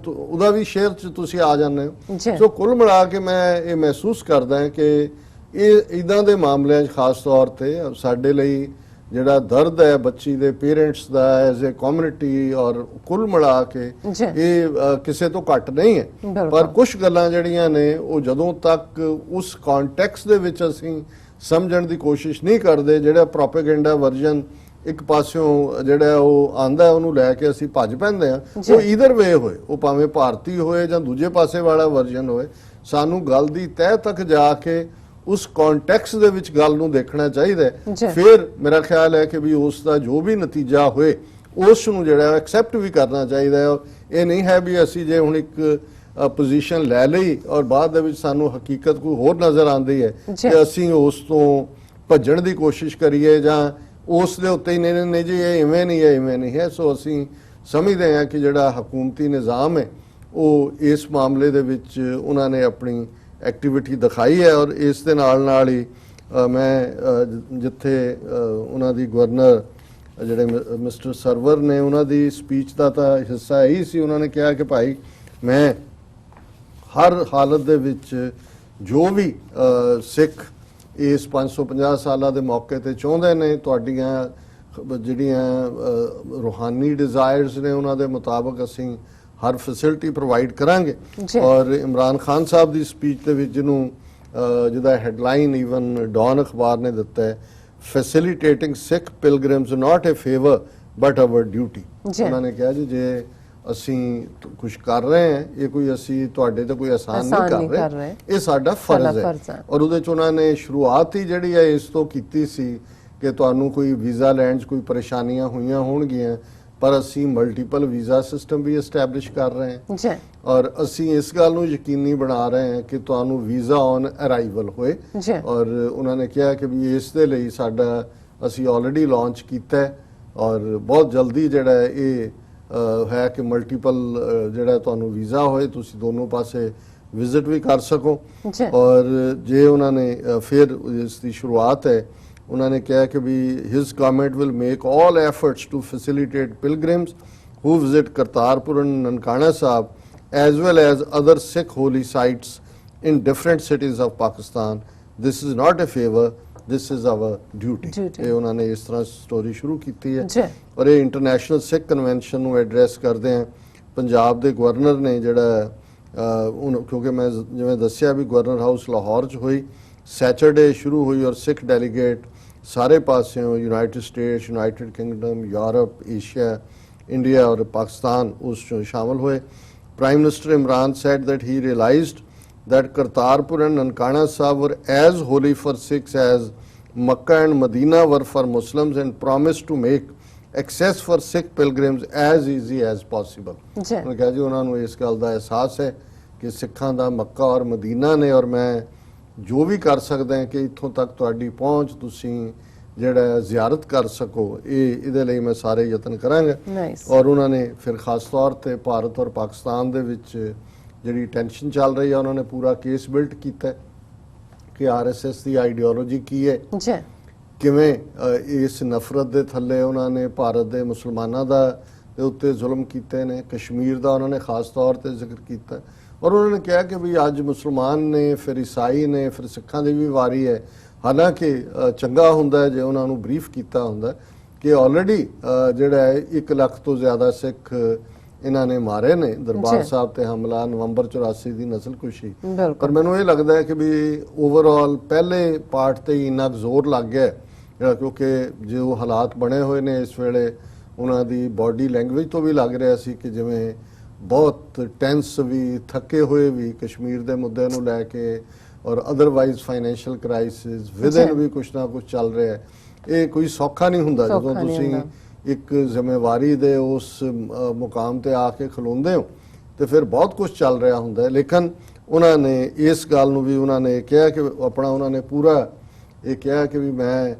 ਉਹਦਾ ਵੀ ਸ਼ੇਅਰ 'ਚ ਤੁਸੀਂ ਆ ਜਾਂਦੇ ਹੋ। ਸੋ ਕੁੱਲ ਮਿਲਾ ਕੇ ਮੈਂ ਇਹ ਮਹਿਸੂਸ ਕਰਦਾ ਹਾਂ ਕਿ ਇਹ ਇਦਾਂ ਦੇ ਮਾਮਲਿਆਂ 'ਚ ਖਾਸ ਤੌਰ ਤੇ ਸਾਡੇ ਲਈ ਜਿਹੜਾ ਦਰਦ ਹੈ ਬੱਚੀ ਦੇ parents the as a community, ਔਰ ਕੁੱਲ ਮਿਲਾ ਕੇ ਇਹ ਕਿਸੇ ਤੋਂ ਘੱਟ ਨਹੀਂ ਹੈ। ਪਰ ਕੁਝ ਗੱਲਾਂ ਜਿਹੜੀਆਂ ਨੇ ਉਹ ਜਦੋਂ ਤੱਕ ਉਸ ਕੰਟੈਕਸਟ ਦੇ ਵਿੱਚ ਅਸੀਂ ਸਮਝਣ ਦੀ ਕੋਸ਼ਿਸ਼ ਨਹੀਂ ਕਰਦੇ, ਜਿਹੜਾ ਪ੍ਰੋਪੇਗੈਂਡਾ ਵਰਜ਼ਨ ਇੱਕ ਪਾਸਿਓਂ ਜਿਹੜਾ ਉਹ ਆਂਦਾ ਉਹਨੂੰ ਲੈ ਕੇ ਅਸੀਂ ਭੱਜ ਪੈਂਦੇ ਆ। ਉਹ ਈਦਰ ਵੇ ਹੋਏ, ਉਹ ਭਾਵੇਂ ਭਾਰਤੀ ਹੋਏ ਜਾਂ ਦੂਜੇ ਪਾਸੇ ਵਾਲਾ ਵਰਜ਼ਨ ਹੋਏ, ਸਾਨੂੰ ਗੱਲ ਦੀ ਤਹਿ ਤੱਕ ਜਾ ਕੇ ਉਸ ਕੰਟੈਕਸਟ ਦੇ ਵਿੱਚ ਗੱਲ ਨੂੰ ਦੇਖਣਾ ਚਾਹੀਦਾ। ਫਿਰ ਮੇਰਾ ਖਿਆਲ ਹੈ ਕਿ ਵੀ ਉਸ ਦਾ ਜੋ ਵੀ ਨਤੀਜਾ ਹੋਏ ਉਸ ਨੂੰ ਜਿਹੜਾ ਐਕਸੈਪਟ ਵੀ ਕਰਨਾ ਚਾਹੀਦਾ ਹੈ। ਇਹ ਨਹੀਂ ਹੈ ਵੀ ਅਸੀਂ ਜੇ ਹੁਣ ਇੱਕ ਪੋਜੀਸ਼ਨ ਲੈ ਲਈ ਔਰ ਬਾਅਦ ਦੇ ਵਿੱਚ ਸਾਨੂੰ ਹਕੀਕਤ ਕੋਈ ਹੋਰ ਨਜ਼ਰ ਆਉਂਦੀ ਹੈ ਕਿ ਅਸੀਂ ਉਸ ਤੋਂ ਭੱਜਣ ਦੀ ਕੋਸ਼ਿਸ਼ ਕਰੀਏ ਜਾਂ ਉਸ ਦੇ ਉੱਤੇ ਹੀ ਨਹੀਂ ਜੀ ਇਹ ਇਵੇਂ ਨਹੀਂ ਹੈ। ਸੋ ਅਸੀਂ ਸਮਝਦੇ ਹਾਂ ਕਿ ਜਿਹੜਾ ਹਕੂਮਤੀ ਨਿਜ਼ਾਮ ਹੈ ਉਹ ਇਸ ਮਾਮਲੇ ਦੇ ਵਿੱਚ ਉਹਨਾਂ ਨੇ ਆਪਣੀ ਐਕਟੀਵਿਟੀ ਦਿਖਾਈ ਹੈ। ਔਰ ਇਸ ਦੇ ਨਾਲ ਹੀ ਮੈਂ ਜਿੱਥੇ ਉਹਨਾਂ ਦੀ ਗਵਰਨਰ ਜਿਹੜੇ ਮਿਸਟਰ ਸਰਵਰ ਨੇ ਉਹਨਾਂ ਦੀ ਸਪੀਚ ਦਾ ਤਾਂ ਹਿੱਸਾ ਇਹੀ ਸੀ, ਉਹਨਾਂ ਨੇ ਕਿਹਾ ਕਿ ਭਾਈ ਮੈਂ ਹਰ ਹਾਲਤ ਦੇ ਵਿੱਚ ਜੋ ਵੀ ਸਿੱਖ ਇਸ 550 ਸਾਲਾਂ ਦੇ ਮੌਕੇ ਤੇ ਚਾਹੁੰਦੇ ਨੇ ਤੁਹਾਡੀਆਂ ਜਿਹੜੀਆਂ ਰੂਹਾਨੀ ਡਿਜ਼ਾਇਰਸ ਨੇ ਉਹਨਾਂ ਦੇ ਮੁਤਾਬਕ ਅਸੀਂ ਹਰ ਫੈਸਿਲਿਟੀ ਪ੍ਰੋਵਾਈਡ ਕਰਾਂਗੇ। ਔਰ ਇਮਰਾਨ ਖਾਨ ਸਾਹਿਬ ਦੀ ਸਪੀਚ ਦੇ ਵਿੱਚ ਜਿਹਦਾ ਹੈਡਲਾਈਨ ਈਵਨ ਡੌਨ ਅਖਬਾਰ ਨੇ ਦਿੱਤਾ ਹੈ, ਫੈਸਿਲਿਟੇਟਿੰਗ ਸਿੱਖ ਪਿਲਗ੍ਰਿਮਸ ਨਾਟ ਅ ਫੇਵਰ ਬਟ ਆਵਰ ਡਿਊਟੀ। ਉਹਨਾਂ ਨੇ ਕਿਹਾ ਜੀ ਜੇ ਅਸੀਂ ਕੁਝ ਕਰ ਰਹੇ ਹਾਂ ਇਹ ਕੋਈ ਅਸੀਂ ਤੁਹਾਡੇ ਤੇ ਕੋਈ ਆਸਾਨ ਨਹੀਂ ਕਰ ਰਹੇ, ਇਹ ਸਾਡਾ ਫਰਜ਼ ਹੈ। ਔਰ ਉਹਦੇ ਚ ਉਹਨਾਂ ਨੇ ਸ਼ੁਰੂਆਤ ਹੀ ਜਿਹੜੀ ਹੈ ਇਸ ਤੋਂ ਕੀਤੀ ਸੀ ਕਿ ਤੁਹਾਨੂੰ ਕੋਈ ਵੀਜ਼ਾ ਲੈਣ 'ਚ ਕੋਈ ਪਰੇਸ਼ਾਨੀਆਂ ਹੋਈਆਂ ਹੋਣਗੀਆਂ, ਪਰ ਅਸੀਂ ਮਲਟੀਪਲ ਵੀਜ਼ਾ ਸਿਸਟਮ ਵੀ ਐਸਟੈਬਲਿਸ਼ ਕਰ ਰਹੇ ਹਾਂ ਔਰ ਅਸੀਂ ਇਸ ਗੱਲ ਨੂੰ ਯਕੀਨੀ ਬਣਾ ਰਹੇ ਹਾਂ ਕਿ ਤੁਹਾਨੂੰ ਵੀਜ਼ਾ ਔਨ ਅਰਾਈਵਲ ਹੋਏ। ਔਰ ਉਹਨਾਂ ਨੇ ਕਿਹਾ ਕਿ ਵੀ ਇਸ ਦੇ ਲਈ ਸਾਡਾ ਅਸੀਂ ਆਲਰੇਡੀ ਲਾਂਚ ਕੀਤਾ ਹੈ ਔਰ ਬਹੁਤ ਜਲਦੀ ਜਿਹੜਾ ਇਹ ਹੈ ਕਿ ਮਲਟੀਪਲ ਜਿਹੜਾ ਤੁਹਾਨੂੰ ਵੀਜ਼ਾ ਹੋਏ ਤੁਸੀਂ ਦੋਨੋਂ ਪਾਸੇ ਵਿਜ਼ਿਟ ਵੀ ਕਰ ਸਕੋ। ਔਰ ਜੇ ਉਹਨਾਂ ਨੇ ਫਿਰ ਇਸ ਦੀ ਸ਼ੁਰੂਆਤ ਹੈ, ਉਹਨਾਂ ਨੇ ਕਿਹਾ ਕਿ ਵੀ his government will make all efforts to facilitate pilgrims who visit Kartarpur and Nankana Sahib as well as other Sikh holy sites in different cities of Pakistan. This is not a favor, this is our duty. ਇਹ ਉਹਨਾਂ ਨੇ ਇਸ ਤਰ੍ਹਾਂ story ਸ਼ੁਰੂ ਕੀਤੀ ਹੈ ਔਰ ਇਹ ਇੰਟਰਨੈਸ਼ਨਲ ਸਿੱਖ ਕਨਵੈਨਸ਼ਨ ਨੂੰ ਐਡਰੈਸ ਕਰਦੇ ਆ। ਪੰਜਾਬ ਦੇ ਗਵਰਨਰ ਨੇ ਜਿਹੜਾ ਕਿਉਂਕਿ ਮੈਂ ਜਿਵੇਂ ਦੱਸਿਆ ਵੀ ਗਵਰਨਰ ਹਾਊਸ ਲਾਹੌਰ 'ਚ ਹੋਈ, ਸੈਚਰਡੇ ਸ਼ੁਰੂ ਹੋਈ ਔਰ ਸਿੱਖ ਡੈਲੀਗੇਟ ਸਾਰੇ ਪਾਸਿਓਂ United States, United Kingdom, Europe, Asia, India ਔਰ ਪਾਕਿਸਤਾਨ ਉਸ 'ਚ ਸ਼ਾਮਲ ਹੋਏ। Prime minister Imran said that he realized that Kartarpur and Nankana Sahib were as holy for Sikhs as Makkah and Medina were for Muslims and promised to make access for Sikh pilgrims as easy as possible. ਉਹਨੇ ਕਿਹਾ ਜੀ ਉਹਨਾਂ ਨੂੰ ਇਸ ਗੱਲ ਦਾ ਅਹਿਸਾਸ ਹੈ ਕਿ ਸਿੱਖਾਂ ਦਾ ਮੱਕਾ ਔਰ ਮਦੀਨਾ ਨੇ ਔਰ ਮੈਂ ਜੋ ਵੀ ਕਰ ਸਕਦਾ ਕਿ ਇੱਥੋਂ ਤੱਕ ਤੁਹਾਡੀ ਪਹੁੰਚ ਤੁਸੀਂ ਜਿਹੜਾ ਜ਼ਿਆਰਤ ਕਰ ਸਕੋ ਇਹਦੇ ਲਈ ਮੈਂ ਸਾਰੇ ਯਤਨ ਕਰਾਂਗਾ। ਔਰ ਉਹਨਾਂ ਨੇ ਫਿਰ ਖਾਸ ਤੌਰ ਤੇ ਭਾਰਤ ਔਰ ਪਾਕਿਸਤਾਨ ਦੇ ਵਿੱਚ ਜਿਹੜੀ ਟੈਨਸ਼ਨ ਚੱਲ ਰਹੀ ਹੈ ਉਹਨਾਂ ਨੇ ਪੂਰਾ ਕੇਸ ਬਿਲਟ ਕੀਤਾ ਕਿ ਆਰਐਸਐਸ ਦੀ ਆਈਡੀਓਲੋਜੀ ਕੀ ਹੈ, ਕਿਵੇਂ ਇਸ ਨਫ਼ਰਤ ਦੇ ਥੱਲੇ ਉਹਨਾਂ ਨੇ ਭਾਰਤ ਦੇ ਮੁਸਲਮਾਨਾਂ ਦੇ ਉੱਤੇ ਜ਼ੁਲਮ ਕੀਤੇ ਨੇ, ਕਸ਼ਮੀਰ ਦਾ ਉਹਨਾਂ ਨੇ ਖਾਸ ਤੌਰ ਤੇ ਜ਼ਿਕਰ ਕੀਤਾ ਔਰ ਉਹਨਾਂ ਨੇ ਕਿਹਾ ਕਿ ਵੀ ਅੱਜ ਮੁਸਲਮਾਨ ਨੇ ਫਿਰ ਈਸਾਈ ਨੇ ਫਿਰ ਸਿੱਖਾਂ ਦੀ ਵੀ ਵਾਰੀ ਹੈ। ਹਾਲਾਂਕਿ ਚੰਗਾ ਹੁੰਦਾ ਹੈ ਜੇ ਉਹਨਾਂ ਨੂੰ ਬਰੀਫ ਕੀਤਾ ਹੁੰਦਾ ਕਿ ਆਲਰੇਡੀ ਜਿਹੜਾ ਹੈ 1 ਲੱਖ ਤੋਂ ਜ਼ਿਆਦਾ ਸਿੱਖ ਇਹਨਾਂ ਨੇ ਮਾਰੇ ਨੇ। ਦਰਬਾਰ ਜੀ। ਸਾਹਿਬ ਤੇ ਹਮਲਾ ਨਵੰਬਰ 84 ਦੀ ਨਸਲਕੁਸ਼ੀ। ਬਿਲਕੁਲ ਪਰ ਮੈਨੂੰ ਇਹ ਲੱਗਦਾ ਹੈ ਕਿ ਵੀ ਓਵਰਆਲ ਪਹਿਲੇ ਪਾਰਟ ਤੇ ਹੀ ਇੰਨਾ ਕੁ ਜ਼ੋਰ ਲੱਗ ਗਿਆ ਹੈ, ਕਿਉਂਕਿ ਜੋ ਹਾਲਾਤ ਬਣੇ ਹੋਏ ਨੇ ਇਸ ਵੇਲੇ ਉਹਨਾਂ ਦੀ ਬਾਡੀ ਲੈਂਗੁਏਜ ਤੋਂ ਵੀ ਲੱਗ ਰਿਹਾ ਸੀ ਕਿ ਜਿਵੇਂ ਬਹੁਤ ਟੈਂਸ ਵੀ, ਥੱਕੇ ਹੋਏ ਵੀ ਕਸ਼ਮੀਰ ਦੇ ਮੁੱਦੇ ਨੂੰ ਲੈ ਕੇ, ਔਰ ਅਦਰਵਾਈਜ਼ ਫਾਈਨੈਂਸ਼ੀਅਲ ਕ੍ਰਾਈਸਿਸ ਵਿਦਨ ਵੀ ਕੁਛ ਨਾ ਕੁਛ ਚੱਲ ਰਿਹਾ ਹੈ। ਇਹ ਕੋਈ ਸੌਖਾ ਨਹੀਂ ਹੁੰਦਾ ਜਦੋਂ ਤੁਸੀਂ ਇੱਕ ਜ਼ਿੰਮੇਵਾਰੀ ਦੇ ਉਸ ਮੁਕਾਮ ਤੇ ਆ ਕੇ ਖਲੋਂਦੇ ਹੋ ਤੇ ਫਿਰ ਬਹੁਤ ਕੁਝ ਚੱਲ ਰਿਹਾ ਹੁੰਦਾ ਹੈ। ਲੇਕਿਨ ਉਹਨਾਂ ਨੇ ਇਸ ਗੱਲ ਨੂੰ ਵੀ ਉਹਨਾਂ ਨੇ ਕਿਹਾ ਕਿ ਆਪਣਾ ਉਹਨਾਂ ਨੇ ਪੂਰਾ ਇਹ ਕਿਹਾ ਕਿ ਵੀ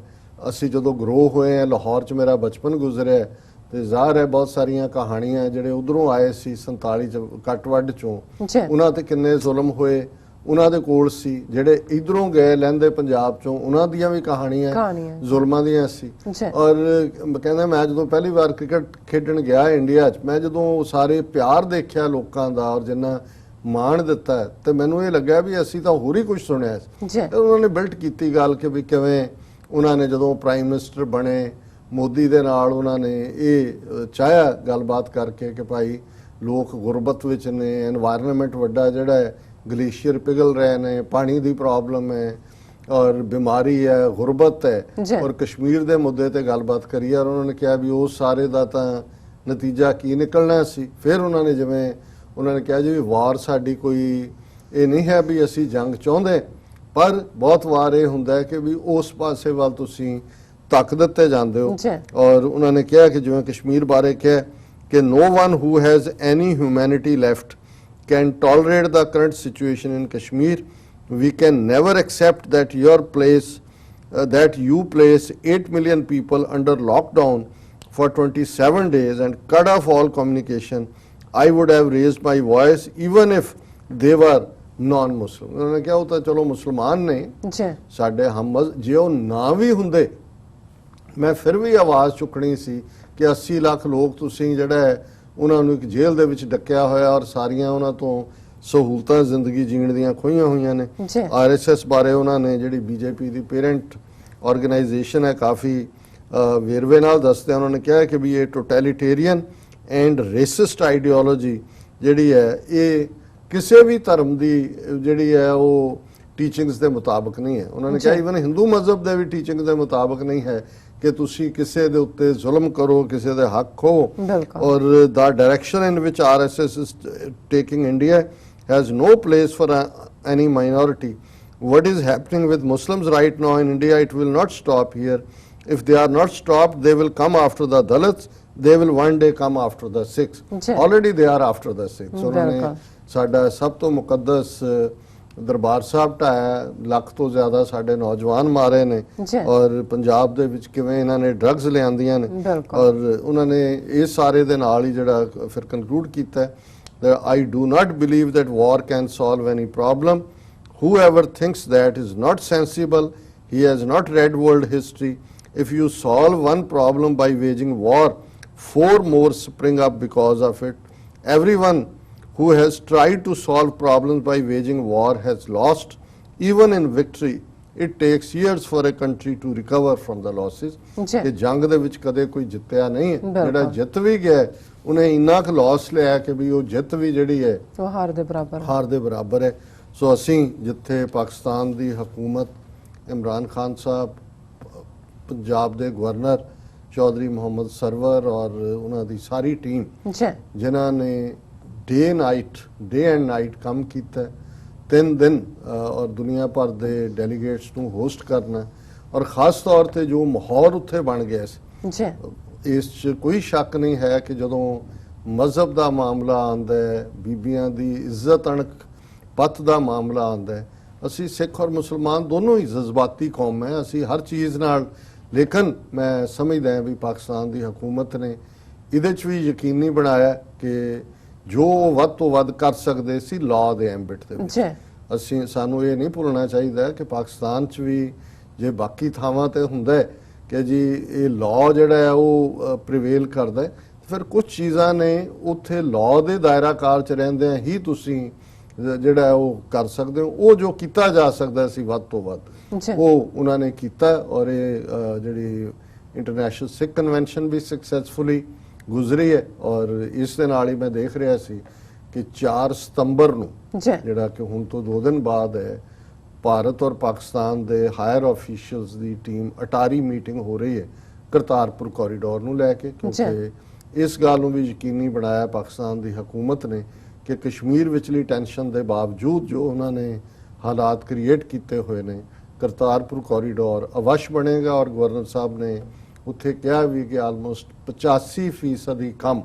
ਅਸੀਂ ਜਦੋਂ ਗਰੋ ਹੋਏ ਆ, ਲਾਹੌਰ 'ਚ ਮੇਰਾ ਬਚਪਨ ਗੁਜ਼ਰਿਆ ਤੇ ਜ਼ਾਹਰ ਹੈ ਬਹੁਤ ਸਾਰੀਆਂ ਕਹਾਣੀਆਂ ਜਿਹੜੇ ਉਧਰੋਂ ਆਏ ਸੀ 47 ਚ ਕੱਟਵੱਡ ਚੋਂ, ਉਹਨਾਂ ਤੇ ਕਿੰਨੇ ਜ਼ੁਲਮ ਹੋਏ ਉਹਨਾਂ ਦੇ ਕੋਲ ਸੀ। ਜਿਹੜੇ ਇਧਰੋਂ ਗਏ ਲਹਿੰਦੇ ਪੰਜਾਬ ਚੋਂ ਉਹਨਾਂ ਦੀਆਂ ਵੀ ਕਹਾਣੀਆਂ ਜ਼ੁਲਮਾਂ ਦੀਆਂ ਸੀ। ਔਰ ਕਹਿੰਦਾ ਮੈਂ ਜਦੋਂ ਪਹਿਲੀ ਵਾਰ ਕ੍ਰਿਕਟ ਖੇਡਣ ਗਿਆ ਇੰਡੀਆ 'ਚ, ਮੈਂ ਜਦੋਂ ਸਾਰੇ ਪਿਆਰ ਦੇਖਿਆ ਲੋਕਾਂ ਦਾ ਔਰ ਜਿੰਨਾ ਮਾਣ ਦਿੱਤਾ ਤੇ ਮੈਨੂੰ ਇਹ ਲੱਗਿਆ ਵੀ ਅਸੀਂ ਤਾਂ ਹੋਰ ਹੀ ਕੁਝ ਸੁਣਿਆ ਸੀ। ਉਹਨਾਂ ਨੇ ਬਿਲਟ ਕੀਤੀ ਗੱਲ ਕਿ ਵੀ ਕਿਵੇਂ ਉਹਨਾਂ ਨੇ ਜਦੋਂ ਪ੍ਰਾਈਮ ਮਿਨਿਸਟਰ ਬਣੇ ਮੋਦੀ ਦੇ ਨਾਲ ਉਹਨਾਂ ਨੇ ਇਹ ਚਾਹਿਆ ਗੱਲਬਾਤ ਕਰਕੇ ਕਿ ਭਾਈ ਲੋਕ ਗੁਰਬਤ ਵਿੱਚ ਨੇ, এনवायरमेंट ਵੱਡਾ ਜਿਹੜਾ ਹੈ ਗਲੇਸ਼ੀਅਰ ਪਿਘਲ ਰਹੇ ਨੇ, ਪਾਣੀ ਦੀ ਪ੍ਰੋਬਲਮ ਹੈ ਔਰ ਬਿਮਾਰੀ ਹੈ, ਗੁਰਬਤ ਹੈ, ਔਰ ਕਸ਼ਮੀਰ ਦੇ ਮੁੱਦੇ ਤੇ ਗੱਲਬਾਤ ਕਰੀ। ਔਰ ਉਹਨਾਂ ਨੇ ਕਿਹਾ ਵੀ ਉਸ ਸਾਰੇ ਦਾ ਤਾਂ ਨਤੀਜਾ ਕੀ ਨਿਕਲਣਾ ਸੀ। ਫਿਰ ਉਹਨਾਂ ਨੇ ਜਿਵੇਂ ਉਹਨਾਂ ਨੇ ਕਿਹਾ ਜੀ ਵੀ ਵਾਰ ਸਾਡੀ ਕੋਈ ਇਹ ਨਹੀਂ ਹੈ ਵੀ ਅਸੀਂ ਜੰਗ ਚਾਹੁੰਦੇ, ਪਰ ਬਹੁਤ ਵਾਰ ਇਹ ਹੁੰਦਾ ਹੈ ਕਿ ਵੀ ਉਸ ਪਾਸੇ ਵੱਲ ਤੁਸੀਂ ਧੱਕ ਦਿੱਤੇ ਜਾਂਦੇ ਹੋ। ਔਰ ਉਹਨਾਂ ਨੇ ਕਿਹਾ ਕਿ ਜਿਵੇਂ ਕਸ਼ਮੀਰ ਬਾਰੇ ਕਿਹਾ ਕਿ no one who has any humanity left can tolerate the current situation in Kashmir. We can never accept that that you place 8 million people under lockdown for 27 days and cut off all communication. I would have raised my voice even if they were non-Muslim. ਉਹਨਾਂ ਨੇ ਕਿਹਾ ਉਹ ਤਾਂ ਚਲੋ ਮੁਸਲਮਾਨ ਨੇ ਸਾਡੇ ਜੇ ਉਹ ਨਾ ਵੀ ਹੁੰਦੇ ਮੈਂ ਫਿਰ ਵੀ ਆਵਾਜ਼ ਚੁੱਕਣੀ ਸੀ ਕਿ 80 ਲੱਖ ਲੋਕ ਤੁਸੀਂ ਜਿਹੜਾ ਹੈ ਉਹਨਾਂ ਨੂੰ ਇੱਕ ਜੇਲ੍ਹ ਦੇ ਵਿੱਚ ਡੱਕਿਆ ਹੋਇਆ ਔਰ ਸਾਰੀਆਂ ਉਹਨਾਂ ਤੋਂ ਸਹੂਲਤਾਂ ਜ਼ਿੰਦਗੀ ਜੀਣ ਦੀਆਂ ਖੋਹੀਆਂ ਹੋਈਆਂ ਨੇ। RSS ਬਾਰੇ ਉਹਨਾਂ ਨੇ ਜਿਹੜੀ BJP ਦੀ ਪੇਰੈਂਟ ਆਰਗੇਨਾਈਜੇਸ਼ਨ ਹੈ ਕਾਫੀ ਵੇਰਵੇ ਨਾਲ ਦੱਸਦੇ ਉਹਨਾਂ ਨੇ ਕਿਹਾ ਕਿ ਵੀ ਇਹ ਟੋਟੈਲੀਟੇਰੀਅਨ ਐਂਡ ਰੇਸਿਸਟ ਆਈਡੀਓਲੋਜੀ ਜਿਹੜੀ ਹੈ ਇਹ ਕਿਸੇ ਵੀ ਧਰਮ ਦੀ ਜਿਹੜੀ ਹੈ ਉਹ ਟੀਚਿੰਗਸ ਦੇ ਮੁਤਾਬਕ ਨਹੀਂ ਹੈ। ਉਹਨਾਂ ਨੇ ਕਿਹਾ ਇਵਨ ਹਿੰਦੂ ਮਜ਼ਹਬ ਦੇ ਵੀ ਟੀਚਿੰਗ ਦੇ ਮੁਤਾਬਕ ਨਹੀਂ ਹੈ ਕਿ ਤੁਸੀਂ ਕਿਸੇ ਦੇ ਉੱਤੇ ਜ਼ੁਲਮ ਕਰੋ, ਕਿਸੇ ਦੇ ਹੱਕ ਖੋ। ਔਰ ਦਾ ਡਾਇਰੈਕਸ਼ਨ ਇਨ ਵਿਚ RSS is taking India has no place for any minority. What is happening with Muslims right now in India, it will not stop here. If they are not stopped, they will come after the Dalits, they will one day come after the Sikhs. Already they are after the Sikhs. ਉਹਨਾਂ ਨੇ ਸਾਡਾ ਸਭ ਤੋਂ ਮੁਕੱਦਸ ਦਰਬਾਰ ਸਾਹਿਬ ਢਾਇਆ, ਲੱਖ ਤੋਂ ਜ਼ਿਆਦਾ ਸਾਡੇ ਨੌਜਵਾਨ ਮਾਰੇ ਨੇ ਔਰ ਪੰਜਾਬ ਦੇ ਵਿੱਚ ਕਿਵੇਂ ਇਹਨਾਂ ਨੇ ਡਰੱਗਸ ਲਿਆਂਦੀਆਂ ਨੇ। ਔਰ ਉਹਨਾਂ ਨੇ ਇਸ ਸਾਰੇ ਦੇ ਨਾਲ ਹੀ ਜਿਹੜਾ ਫਿਰ ਕਨਕਲੂਡ ਕੀਤਾ I do not believe that war can solve any problem. Whoever thinks that is not sensible, he has not read world history. If you solve one problem by waging war, 4 more spring up because of it. Everyone who has tried to solve problems by waging war has lost. Even in victory, it takes years for a country to recover from the losses. ਕਿ ਜੰਗ ਦੇ ਵਿੱਚ ਕਦੇ ਕੋਈ ਜਿੱਤਿਆ ਨਹੀਂ ਹੈ, ਜਿਹੜਾ ਜਿੱਤ ਵੀ ਗਿਆ ਉਹਨੇ ਇੰਨਾ ਕੁ ਲਾਸ ਲਿਆ ਕਿ ਵੀ ਉਹ ਜਿੱਤ ਵੀ ਜਿਹੜੀ ਹੈ ਉਹ ਹਾਰ ਦੇ ਬਰਾਬਰ ਹੈ। ਸੋ ਅਸੀਂ ਜਿੱਥੇ ਪਾਕਿਸਤਾਨ ਦੀ ਹਕੂਮਤ, ਇਮਰਾਨ ਖਾਨ ਸਾਹਿਬ, ਪੰਜਾਬ ਦੇ ਗਵਰਨਰ ਚੌਧਰੀ ਮੁਹੰਮਦ ਸਰਵਰ ਔਰ ਉਹਨਾਂ ਦੀ ਸਾਰੀ ਟੀਮ ਜਿਨ੍ਹਾਂ ਨੇ ਡੇ ਐਂਡ ਨਾਈਟ ਕੰਮ ਕੀਤਾ 3 ਦਿਨ ਔਰ ਦੁਨੀਆ ਭਰ ਦੇ ਡੈਲੀਗੇਟਸ ਨੂੰ ਹੋਸਟ ਕਰਨਾ ਔਰ ਖਾਸ ਤੌਰ ਤੇ ਜੋ ਮਾਹੌਲ ਉੱਥੇ ਬਣ ਗਿਆ ਸੀ ਇਸ 'ਚ ਕੋਈ ਸ਼ੱਕ ਨਹੀਂ ਹੈ ਕਿ ਜਦੋਂ ਮਜ਼ਹਬ ਦਾ ਮਾਮਲਾ ਆਉਂਦਾ ਹੈ, ਬੀਬੀਆਂ ਦੀ ਇੱਜ਼ਤ ਅਣਖ ਪੱਤ ਦਾ ਮਾਮਲਾ ਆਉਂਦਾ ਹੈ, ਅਸੀਂ ਸਿੱਖ ਔਰ ਮੁਸਲਮਾਨ ਦੋਨੋਂ ਹੀ ਜਜ਼ਬਾਤੀ ਕੌਮ ਹੈ, ਅਸੀਂ ਹਰ ਚੀਜ਼ ਨਾਲ। ਲੇਕਿਨ ਮੈਂ ਸਮਝਦਾ ਹਾਂ ਵੀ ਪਾਕਿਸਤਾਨ ਦੀ ਹਕੂਮਤ ਨੇ ਇਹਦੇ 'ਚ ਵੀ ਯਕੀਨੀ ਬਣਾਇਆ ਕਿ ਜੋ ਵੱਧ ਤੋਂ ਵੱਧ ਕਰ ਸਕਦੇ ਸੀ ਲਾਅ ਦੇ ਐਂਬਿਟ ਦੇ ਵਿੱਚ। ਸਾਨੂੰ ਇਹ ਨਹੀਂ ਭੁੱਲਣਾ ਚਾਹੀਦਾ ਕਿ ਪਾਕਿਸਤਾਨ 'ਚ ਵੀ ਜੇ ਬਾਕੀ ਥਾਵਾਂ ਤੇ ਹੁੰਦਾ ਕਿ ਜੀ ਇਹ ਲਾਅ ਜਿਹੜਾ ਹੈ ਉਹ ਪ੍ਰੀਵੇਲ ਕਰਦਾ ਹੈ, ਫਿਰ ਕੁਝ ਚੀਜ਼ਾਂ ਨੇ ਉੱਥੇ ਲਾਅ ਦੇ ਦਾਇਰਾ ਕਾਰ 'ਚ ਰਹਿੰਦੇ ਹੀ ਤੁਸੀਂ ਜਿਹੜਾ ਉਹ ਕਰ ਸਕਦੇ ਹੋ। ਉਹ ਜੋ ਕੀਤਾ ਜਾ ਸਕਦਾ ਸੀ ਵੱਧ ਤੋਂ ਵੱਧ ਉਹ ਉਹਨਾਂ ਨੇ ਕੀਤਾ ਔਰ ਇਹ ਜਿਹੜੀ ਇੰਟਰਨੈਸ਼ਨਲ ਸਿੱਖ ਕਨਵੈਨਸ਼ਨ ਵੀ ਸਕਸੈਸਫੁਲੀ ਗੁਜ਼ਰੀ ਹੈ। ਔਰ ਇਸ ਦੇ ਨਾਲ ਹੀ ਮੈਂ ਦੇਖ ਰਿਹਾ ਸੀ ਕਿ 4 ਸਤੰਬਰ ਨੂੰ ਜੀ ਜਿਹੜਾ ਕਿ ਹੁਣ ਤੋਂ 2 ਦਿਨ ਬਾਅਦ ਹੈ, ਭਾਰਤ ਔਰ ਪਾਕਿਸਤਾਨ ਦੇ ਹਾਇਰ ਅਫੀਸ਼ੀਅਲਸ ਦੀ ਟੀਮ ਅਟਾਰੀ ਮੀਟਿੰਗ ਹੋ ਰਹੀ ਹੈ ਕਰਤਾਰਪੁਰ ਕੋਰੀਡੋਰ ਨੂੰ ਲੈ ਕੇ, ਕਿਉਂਕਿ ਇਸ ਗੱਲ ਨੂੰ ਵੀ ਯਕੀਨੀ ਬਣਾਇਆ ਪਾਕਿਸਤਾਨ ਦੀ ਹਕੂਮਤ ਨੇ ਕਿ ਕਸ਼ਮੀਰ ਵਿਚਲੀ ਟੈਨਸ਼ਨ ਦੇ ਬਾਵਜੂਦ ਜੋ ਉਹਨਾਂ ਨੇ ਹਾਲਾਤ ਕ੍ਰੀਏਟ ਕੀਤੇ ਹੋਏ ਨੇ, ਕਰਤਾਰਪੁਰ ਕੋਰੀਡੋਰ ਅਵਸ਼ ਬਣੇਗਾ। ਔਰ ਗਵਰਨਰ ਸਾਹਿਬ ਨੇ ਉੱਥੇ ਕਿਹਾ ਵੀ ਕਿ ਆਲਮੋਸਟ 85% ਹੀ ਕੰਮ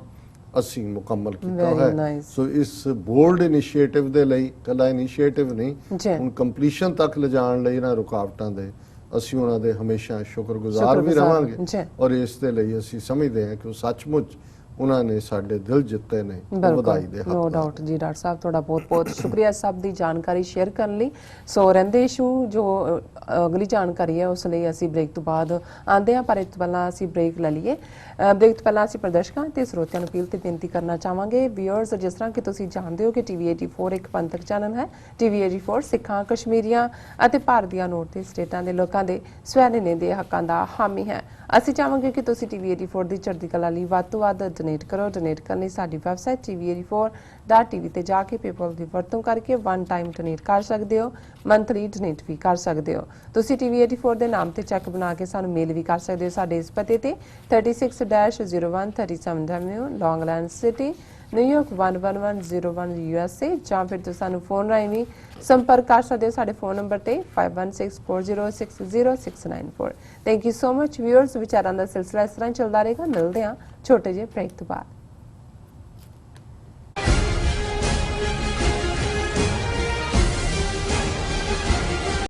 ਅਸੀਂ ਮੁਕੰਮਲ ਕੀਤਾ Very ਹੈ। nice. ਸੋ ਇਸ ਬੋਲਡ ਇਨੀਸ਼ੀਏਟਿਵ ਦੇ ਲਈ ਕੱਲਾ ਇਨੀਸ਼ੀਏਟਿਵ ਨਹੀਂ, ਜੀ ਹੁਣ ਕੰਪਲੀਸ਼ਨ ਤੱਕ ਲਿਜਾਣ ਲਈ ਇਹਨਾਂ ਰੁਕਾਵਟਾਂ ਦੇ ਅਸੀਂ ਉਹਨਾਂ ਦੇ ਹਮੇਸ਼ਾ ਸ਼ੁਕਰਗੁਜ਼ਾਰ ਵੀ ਸ਼ੁਕਰਗੁਜ਼ਾਰ, ਰਵਾਂਗੇ। ਜੀ। ਔਰ ਇਸ ਦੇ ਲਈ ਅਸੀਂ ਸਮਝਦੇ ਹਾਂ ਕਿ ਉਹ ਸੱਚਮੁੱਚ ਉਹਨਾਂ ਨੇ ਸਾਡੇ ਦਿਲ ਜਿੱਤੇ ਨੇ। ਉਹ ਬਿਲਕੁਲ ਵਧਾਈ ਦੇ ਨੋ ਹੱਕਦਾਰ ਡਾਊਟ ਜੀ। ਡਾਕਟਰ ਸਾਹਿਬ ਤੁਹਾਡਾ ਬਹੁਤ ਬਹੁਤ ਸ਼ੁਕਰੀਆ ਸਭ ਦੀ ਜਾਣਕਾਰੀ ਸ਼ੇਅਰ ਕਰਨ ਲਈ। ਸੋ ਰਹਿੰਦੇ ਇਸ਼ੂ ਜੋ ਅਗਲੀ ਜਾਣਕਾਰੀ ਹੈ ਉਸ ਲਈ ਅਸੀਂ ਬ੍ਰੇਕ ਤੋਂ ਬਾਅਦ ਆਉਂਦੇ ਹਾਂ, ਪਰ ਇਸ ਤੋਂ ਪਹਿਲਾਂ ਅਸੀਂ ਬ੍ਰੇਕ ਲੈ ਲਈਏ। ਬ੍ਰੇਕ ਤੋਂ ਪਹਿਲਾਂ ਅਸੀਂ ਪ੍ਰਦਰਸ਼ਕਾਂ ਤੇ ਸਰੋਤਿਆਂ ਨੂੰ ਅਪੀਲ ਤੇ ਬੇਨਤੀ ਕਰਨਾ ਚਾਹਾਂਗੇ। ਵਿਊਅਰਸ, ਜਿਸ ਤਰ੍ਹਾਂ ਕਿ ਤੁਸੀਂ ਜਾਣਦੇ ਹੋ ਕਿ ਟੀਵੀ 84 ਇੱਕ ਪੰਥਕ ਚੈਨਲ ਹੈ। ਟੀਵੀ 84 ਸਿੱਖਾਂ, ਕਸ਼ਮੀਰੀਆਂ ਅਤੇ ਭਾਰਤ ਦੀਆਂ ਨੌਰਥ ਦੇ ਸਟੇਟਾਂ ਦੇ ਲੋਕਾਂ ਦੇ ਸਵੈ-ਨਿਰਣੇ ਦੇ ਹੱਕਾਂ ਦਾ ਹਾਮੀ ਹੈ। ਅਸੀਂ ਚਾਹਾਂਗੇ ਕਿ ਤੁਸੀਂ ਟੀਵੀ 84 ਦੀ ਚੜ੍ਹਦੀ ਕਲਾ ਲਈ ਵੱਧ ਤੋਂ ਵੱਧ ਡੋਨੇਟ ਕਰੋ। ਡੋਨੇਟ ਕਰਨ ਲਈ ਸਾਡੀ ਵੈਬਸਾਈਟ tv84.tv ਤੇ ਜਾ ਕੇ ਪੇਪਲ ਦੀ ਵਰਤੋਂ ਕਰਕੇ ਵਨ ਟਾਈਮ ਡੋਨੇਟ ਕਰ ਸਕਦੇ ਹੋ, ਮੰਥਲੀ ਡੋਨੇਟ ਵੀ ਕਰ ਸਕਦੇ ਹੋ। ਤੁਸੀਂ ਟੀਵੀ 84 ਦੇ ਨਾਮ ਤੇ ਚੈੱਕ ਬਣਾ ਕੇ ਸਾਨੂੰ ਮੇਲ ਵੀ ਕਰ ਸਕਦੇ ਹੋ ਸਾਡੇ ਇਸ ਪਤੇ ਤੇ 36-01 37 ਐਵਨਿਊ, ਲੌਂਗਲੈਂਡ ਸਿਟੀ, ਨਿਊਯਾਰਕ 11101 USA, ਜਾਂ ਫਿਰ ਤੁਸੀਂ ਸਾਨੂੰ ਫੋਨ ਰਾਹੀਂ ਵੀ ਸੰਪਰਕ ਕਰ ਸਕਦੇ ਹੋ ਸਾਡੇ ਫੋਨ ਨੰਬਰ ਤੇ 5164060694। Thank you so much viewers. ਵਿਚਾਰਾਂ ਦਾ ਸਿਲਸਿਲਾ ਇਸ ਤਰ੍ਹਾਂ ਚੱਲਦਾ ਰਹੇਗਾ। ਮਿਲਦੇ ਹਾਂ ਛੋਟੇ ਜਿਹੇ ਬ੍ਰੇਕ ਤੋਂ ਬਾਅਦ।